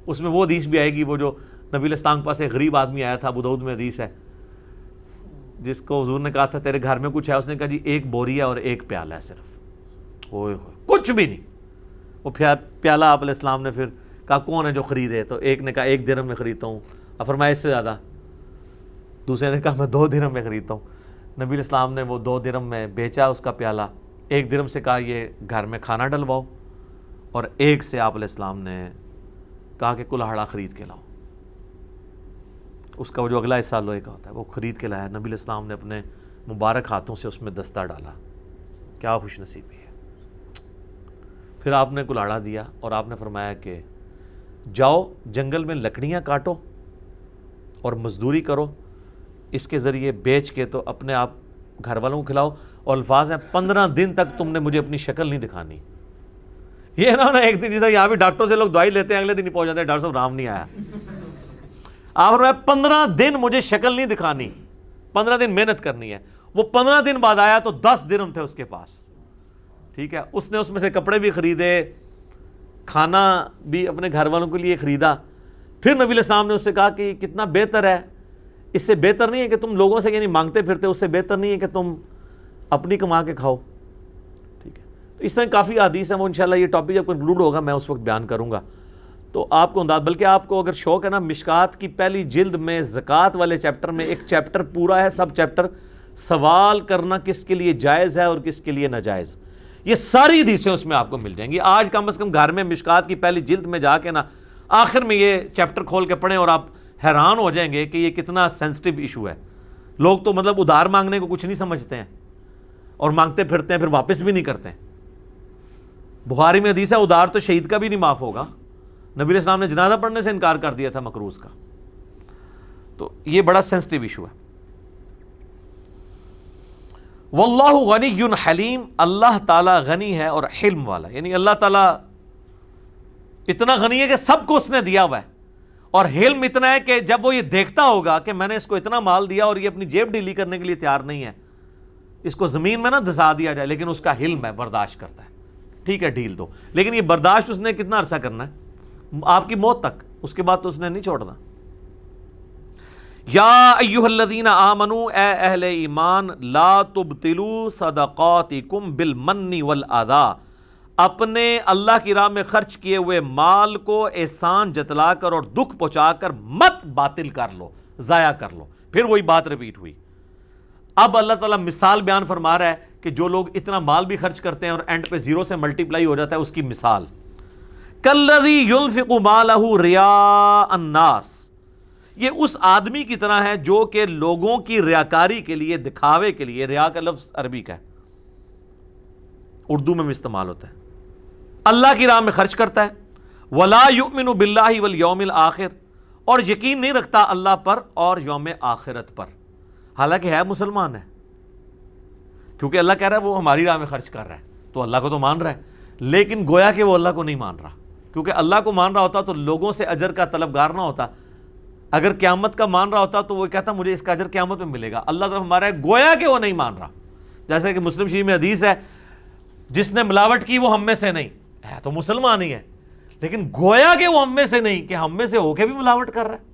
اس میں وہ حدیث بھی آئے گی وہ جو نبی علیہ السلام کے پاس ایک غریب آدمی آیا تھا، ابو داؤد میں حدیث ہے، جس کو حضور نے کہا تھا تیرے گھر میں کچھ ہے؟ اس نے کہا جی 1 بوری ہے اور 1 پیالہ ہے صرف. اوئے ہوئے کچھ بھی نہیں. وہ پیالہ آپ علیہ السلام نے پھر کہا کون ہے جو خریدے؟ تو ایک نے کہا 1 درہم میں خریدتا ہوں. اب فرمایا اس سے زیادہ؟ دوسرے نے کہا میں 2 درہم میں خریدتا ہوں. نبی علیہ السلام نے وہ 2 درہم میں بیچا اس کا پیالہ. 1 درہم سے کہا یہ گھر میں کھانا ڈلواؤ، اور 1 سے آپ علیہ السلام نے کہا کہ کلہاڑا خرید کے لاؤ. اس کا وہ جو اگلا حصہ لوہے کا ہوتا ہے وہ خرید کے لایا. نبی علیہ السلام نے اپنے مبارک ہاتھوں سے اس میں دستہ ڈالا. کیا خوش نصیبی ہے. پھر آپ نے کلہاڑا دیا اور آپ نے فرمایا کہ جاؤ جنگل میں لکڑیاں کاٹو اور مزدوری کرو، اس کے ذریعے بیچ کے تو اپنے آپ گھر والوں کو کھلاؤ. اور الفاظ ہیں 15 دن تک تم نے مجھے اپنی شکل نہیں دکھانی. یہ نا ایک دن جیسا یہاں بھی ڈاکٹر سے لوگ دوائی لیتے ہیں اگلے دن ہی پہنچ جاتے ہیں ڈاکٹر صاحب رام نہیں آیا. آپ نے 15 دن مجھے شکل نہیں دکھانی، 15 دن محنت کرنی ہے. وہ 15 دن بعد آیا تو 10 درہم تھے اس کے پاس. ٹھیک ہے، اس نے اس میں سے کپڑے بھی خریدے، کھانا بھی اپنے گھر والوں کے لیے خریدا. پھر نبی علیہ السلام نے اس سے کہا کہ کتنا بہتر ہے، اس سے بہتر نہیں ہے کہ تم لوگوں سے یعنی مانگتے پھرتے، اس سے بہتر نہیں ہے کہ تم اپنی کما کے کھاؤ. ٹھیک ہے, تو اس طرح کافی حدیث ہیں, وہ انشاءاللہ یہ ٹاپک جب کنکلوڈ ہوگا میں اس وقت بیان کروں گا. تو آپ کو انداز, بلکہ آپ کو اگر شوق ہے نا, مشکات کی پہلی جلد میں زکوٰۃ والے چیپٹر میں ایک چیپٹر پورا ہے, سب چیپٹر سوال کرنا کس کے لیے جائز ہے اور کس کے لیے ناجائز, یہ ساری حدیثیں اس میں آپ کو مل جائیں گی. آج کم از کم گھر میں مشکات کی پہلی جلد میں جا کے نا آخر میں یہ چیپٹر کھول کے پڑھیں اور آپ حیران ہو جائیں گے کہ یہ کتنا سینسٹیو ایشو ہے. لوگ تو مطلب ادھار مانگنے کو کچھ نہیں سمجھتے ہیں اور مانگتے پھرتے ہیں, پھر واپس بھی نہیں کرتے ہیں. بخاری میں حدیث ہے ادھار تو شہید کا بھی نہیں معاف ہوگا. نبی علیہ السلام نے جنازہ پڑھنے سے انکار کر دیا تھا مقروض کا. تو یہ بڑا سینسٹیو ایشو ہے. واللہ غنی حلیم, اللہ تعالیٰ غنی ہے اور حلم والا, یعنی اللہ تعالیٰ اتنا غنی ہے کہ سب کو اس نے دیا ہوا ہے, اور حلم اتنا ہے کہ جب وہ یہ دیکھتا ہوگا کہ میں نے اس کو اتنا مال دیا اور یہ اپنی جیب ڈھیلی کرنے کے لیے تیار نہیں ہے, اس کو زمین میں نہ دھسا دیا جائے, لیکن اس کا حلم ہے, برداشت کرتا ہے. ٹھیک ہے ڈھیل دو, لیکن یہ برداشت اس نے کتنا عرصہ کرنا ہے, آپ کی موت تک, اس کے بعد تو اس نے نہیں چھوڑنا. یا ایھا الذین آمنوا, اے اہل ایمان, لا تبطلوا صدقاتکم بالمن والاذی, اپنے اللہ کی راہ میں خرچ کیے ہوئے مال کو احسان جتلا کر اور دکھ پہنچا کر مت باطل کر لو, ضائع کر لو. پھر وہی بات ریپیٹ ہوئی. اب اللہ تعالیٰ مثال بیان فرما رہا ہے کہ جو لوگ اتنا مال بھی خرچ کرتے ہیں اور اینڈ پہ زیرو سے ملٹیپلائی ہو جاتا ہے, اس کی مثال کالذی ینفق مالہ رئاء الناس, یہ اس آدمی کی طرح ہے جو کہ لوگوں کی ریاکاری کے لیے, دکھاوے کے لیے, ریا کا لفظ عربی کا ہے, اردو میں بھی استعمال ہوتا ہے, اللہ کی راہ میں خرچ کرتا ہے. ولا یؤمن باللہ والیوم الآخر, اور یقین نہیں رکھتا اللہ پر اور یوم آخرت پر, حالانکہ ہے مسلمان ہے, کیونکہ اللہ کہہ رہا ہے وہ ہماری راہ میں خرچ کر رہا ہے تو اللہ کو تو مان رہا ہے, لیکن گویا کہ وہ اللہ کو نہیں مان رہا, کیونکہ اللہ کو مان رہا ہوتا تو لوگوں سے اجر کا طلبگار نہ ہوتا. اگر قیامت کا مان رہا ہوتا تو وہ کہتا مجھے اس کا اجر قیامت میں ملے گا. اللہ طرف ہمارا ہے, گویا کہ وہ نہیں مان رہا. جیسے کہ مسلم شریف میں حدیث ہے, جس نے ملاوٹ کی وہ ہم میں سے نہیں ہے, تو مسلمان ہی ہے, لیکن گویا کہ وہ ہم میں سے نہیں, کہ ہم میں سے ہو کے بھی ملاوٹ کر رہا ہے.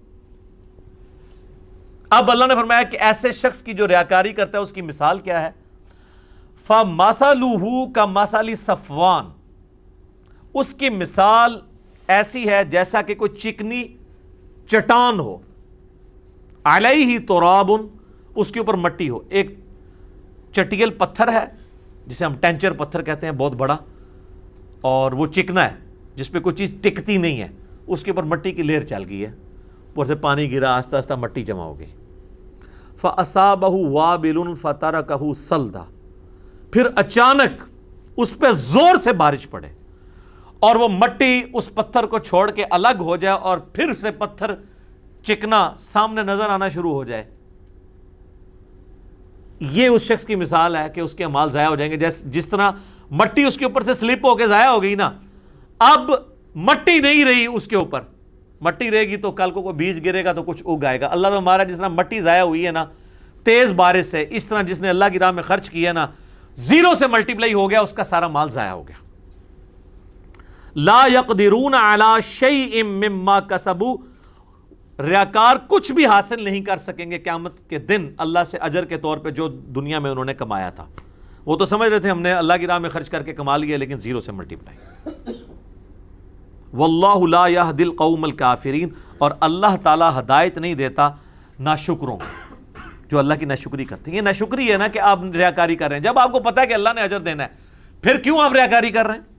اب اللہ نے فرمایا کہ ایسے شخص کی جو ریاکاری کرتا ہے اس کی مثال کیا ہے. فَمَثَلُهُ كَمَثَلِ صَفْوَانٍ, اس کی مثال ایسی ہے جیسا کہ کوئی چکنی چٹان ہو, علیہ تراب, اس کے اوپر مٹی ہو. ایک چٹیل پتھر ہے جسے ہم ٹینچر پتھر کہتے ہیں, بہت بڑا, اور وہ چکنا ہے جس پہ کوئی چیز ٹکتی نہیں ہے, اس کے اوپر مٹی کی لہر چل گئی ہے, اوپر سے پانی گرا, آہستہ آہستہ مٹی جمع ہو گئی. فَأَصَابَهُ وَابِلٌ فَتَرَكَهُ صَلْدًا, پھر اچانک اس پہ زور سے بارش پڑے اور وہ مٹی اس پتھر کو چھوڑ کے الگ ہو جائے اور پھر سے پتھر چکنا سامنے نظر آنا شروع ہو جائے. یہ اس شخص کی مثال ہے کہ اس کے اعمال ضائع ہو جائیں گے. جس طرح مٹی اس کے اوپر سے سلپ ہو کے ضائع ہو گئی نا, اب مٹی نہیں رہی اس کے اوپر, مٹی رہے گی تو کل کو کوئی بیج گرے گا تو کچھ اگ آئے گا. اللہ تو ہمارا, جس طرح مٹی ضائع ہوئی ہے نا تیز بارش سے, اس طرح جس نے اللہ کی راہ میں خرچ کیا نا, زیرو سے ملٹیپلائی ہو گیا, اس کا سارا مال ضائع ہو گیا. لا یقدرون علی شیء مما کسبوا, ریاکار کچھ بھی حاصل نہیں کر سکیں گے قیامت کے دن اللہ سے اجر کے طور پہ جو دنیا میں انہوں نے کمایا تھا. وہ تو سمجھ رہے تھے ہم نے اللہ کی راہ میں خرچ کر کے کما لیا, لیکن زیرو سے ملٹیپلائی. واللہ لا یہدی القوم الکافرین, اور اللہ تعالیٰ ہدایت نہیں دیتا ناشکروں کو, جو اللہ کی ناشکری کرتے ہیں. یہ ناشکری ہے نا کہ آپ ریاکاری کر رہے ہیں, جب آپ کو پتہ ہے کہ اللہ نے اجر دینا ہے, پھر کیوں آپ ریاکاری کر رہے ہیں؟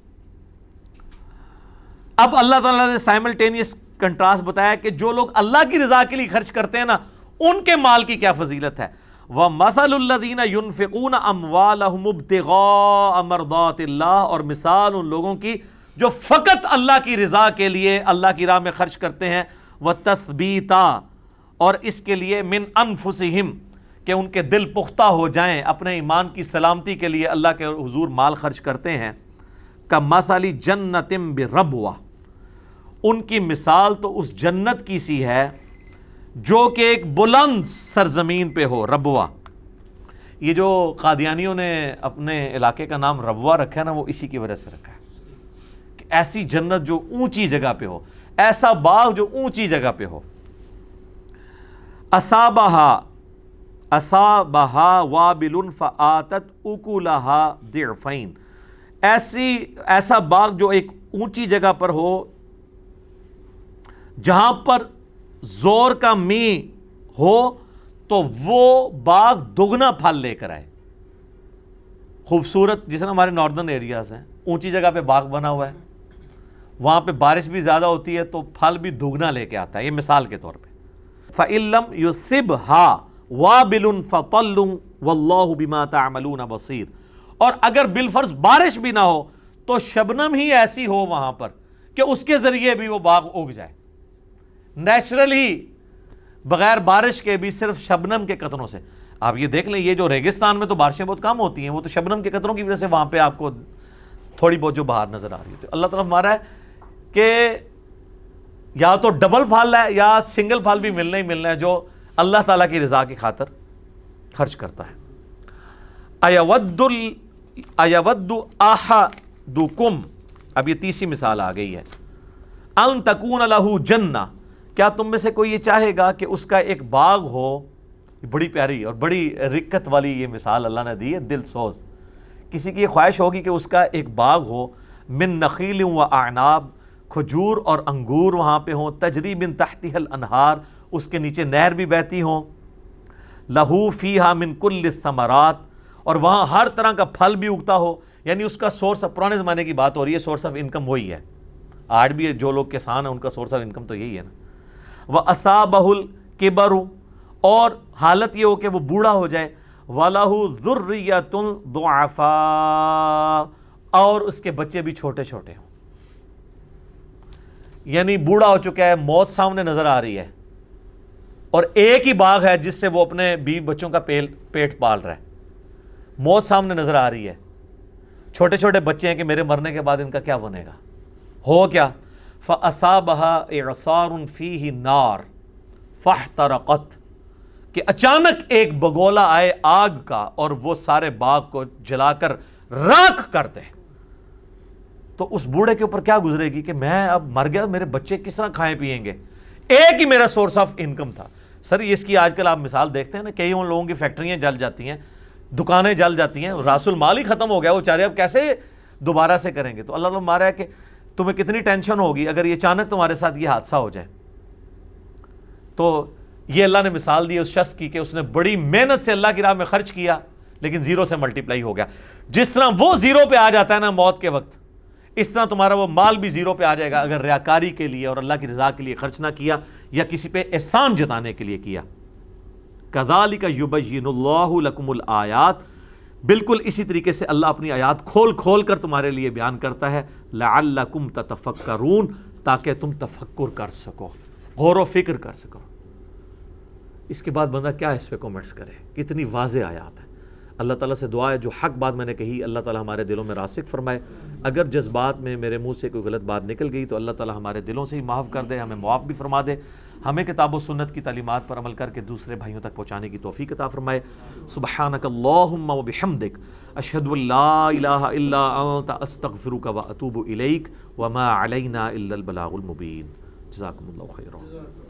اب اللہ تعالیٰ نے سائملٹینیس کنٹراسٹ بتایا کہ جو لوگ اللہ کی رضا کے لیے خرچ کرتے ہیں نا, ان کے مال کی کیا فضیلت ہے. وَمَثَلُ الَّذِينَ يُنْفِقُونَ أَمْوَالَهُمُ ابْتِغَاءَ مَرْضَاتِ اللَّهِ, اور مثال ان لوگوں کی جو فقط اللہ کی رضا کے لیے اللہ کی راہ میں خرچ کرتے ہیں, وَتَثْبِيتًا, اور اس کے لیے من انفسہم, کہ ان کے دل پختہ ہو جائیں, اپنے ایمان کی سلامتی کے لیے اللہ کے حضور مال خرچ کرتے ہیں. کَمَثَلِ جَنَّةٍ بِرَبْوَةٍ, ان کی مثال تو اس جنت کی سی ہے جو کہ ایک بلند سرزمین پہ ہو. ربوہ, یہ جو قادیانیوں نے اپنے علاقے کا نام ربوہ رکھا ہے نا, وہ اسی کی وجہ سے رکھا ہے کہ ایسی جنت جو اونچی جگہ پہ ہو, ایسا باغ جو اونچی جگہ پہ ہو. اصابہا, اصابہا وابل فآتت اکلہا ضعفین، ایسا باغ جو ایک اونچی جگہ پر ہو، جہاں پر زور کا می ہو تو وہ باغ دگنا پھل لے کر آئے. خوبصورت، جس طرح ہمارے ناردرن ایریاز ہیں، اونچی جگہ پہ باغ بنا ہوا ہے، وہاں پہ بارش بھی زیادہ ہوتی ہے تو پھل بھی دگنا لے کے آتا ہے. یہ مثال کے طور پہ. فَإِن لَمْ يُصِبْهَا وَابِلٌ فَطَلٌّ وَاللَّهُ بِمَا تَعْمَلُونَ بَصِيرٌ، اور اگر بالفرض بارش بھی نہ ہو تو شبنم ہی ایسی ہو وہاں پر کہ اس کے ذریعے بھی وہ باغ اگ جائے، نیچرل ہی، بغیر بارش کے بھی، صرف شبنم کے قطروں سے. آپ یہ دیکھ لیں، یہ جو ریگستان میں تو بارشیں بہت کم ہوتی ہیں، وہ تو شبنم کے قطروں کی وجہ سے وہاں پہ آپ کو تھوڑی بہت جو بہار نظر آ رہی ہے. اللہ تعالیٰ ہمارا ہے کہ یا تو ڈبل پھل ہے یا سنگل پھل بھی ملنا ہی ملنا ہے جو اللہ تعالیٰ کی رضا کی خاطر خرچ کرتا ہے. اَيَوَدُّ أَحَدُكُمْ، اب یہ تیسری مثال آ گئی ہے. أَن تَكُونَ لَهُ جَنَّةٌ، کیا تم میں سے کوئی یہ چاہے گا کہ اس کا ایک باغ ہو. بڑی پیاری اور بڑی رکت والی یہ مثال اللہ نے دی ہے، دل سوز. کسی کی یہ خواہش ہوگی کہ اس کا ایک باغ ہو، من نخیل و اعناب، کھجور اور انگور وہاں پہ ہوں، تجری من تحتها الانہار، اس کے نیچے نہر بھی بہتی ہوں، لہو فیہا من کل الثمرات، اور وہاں ہر طرح کا پھل بھی اگتا ہو. یعنی اس کا سورس، پرانے زمانے کی بات ہو رہی ہے، سورس آف انکم وہی ہے. آج بھی جو لوگ کسان ہیں ان کا سورس آف انکم تو یہی ہے نا. وَأَصَابَهُ الْكِبَرُ، اور حالت یہ ہو کہ وہ بوڑھا ہو جائے، وَلَهُ ذُرِّيَّةٌ ضُعَفَاء، اور اس کے بچے بھی چھوٹے چھوٹے ہوں. یعنی بوڑھا ہو چکا ہے، موت سامنے نظر آ رہی ہے، اور ایک ہی باغ ہے جس سے وہ اپنے بیوی بچوں کا پیٹ پال رہا ہے. موت سامنے نظر آ رہی ہے، چھوٹے چھوٹے بچے ہیں کہ میرے مرنے کے بعد ان کا کیا بنے گا. ہو کیا؟ فَأَصَابَهَا إِعْصَارٌ فِيهِ نَارٌ فَاحْتَرَقَتْ، کہ اچانک ایک بگولا آئے آگ کا اور وہ سارے باغ کو جلا کر راکھ کر دے. تو اس بوڑھے کے اوپر کیا گزرے گی کہ میں اب مر گیا، میرے بچے کس طرح کھائیں پیئیں گے، ایک ہی میرا سورس آف انکم تھا. سر اس کی آج کل آپ مثال دیکھتے ہیں نا، کئی ان لوگوں کی فیکٹریاں جل جاتی ہیں، دکانیں جل جاتی ہیں، راس المال ہی ختم ہو گیا، وہ چارے اب کیسے دوبارہ سے کریں گے. تو اللہ تعالیٰ مارا ہے کہ تمہیں کتنی ٹینشن ہوگی اگر یہ اچانک تمہارے ساتھ یہ حادثہ ہو جائے. تو یہ اللہ نے مثال دی اس شخص کی کہ اس نے بڑی محنت سے اللہ کی راہ میں خرچ کیا لیکن زیرو سے ملٹیپلائی ہو گیا. جس طرح وہ زیرو پہ آ جاتا ہے نا موت کے وقت، اس طرح تمہارا وہ مال بھی زیرو پہ آ جائے گا اگر ریاکاری کے لیے اور اللہ کی رضا کے لیے خرچ نہ کیا یا کسی پہ احسان جتانے کے لیے کیا. کذالک یبین اللہ لکم الآیات، بالکل اسی طریقے سے اللہ اپنی آیات کھول کھول کر تمہارے لیے بیان کرتا ہے. لعلکم تتفکرون، تاکہ تم تفکر کر سکو، غور و فکر کر سکو. اس کے بعد بندہ کیا اس پہ کومنٹس کرے، کتنی واضح آیات ہے. اللہ تعالیٰ سے دعا ہے جو حق بات میں نے کہی اللہ تعالیٰ ہمارے دلوں میں راسخ فرمائے. اگر جذبات میں میرے منہ سے کوئی غلط بات نکل گئی تو اللہ تعالیٰ ہمارے دلوں سے ہی معاف کر دے، ہمیں معاف بھی فرما دے، ہمیں کتاب و سنت کی تعلیمات پر عمل کر کے دوسرے بھائیوں تک پہنچانے کی توفیق عطا فرمائے. سبحانک اللہم و بحمدک، اشہد ان لا الہ الا انت، استغفرک و اتوب الیک، وما علینا الا البلاغ المبین. جزاکم اللہ خیرا.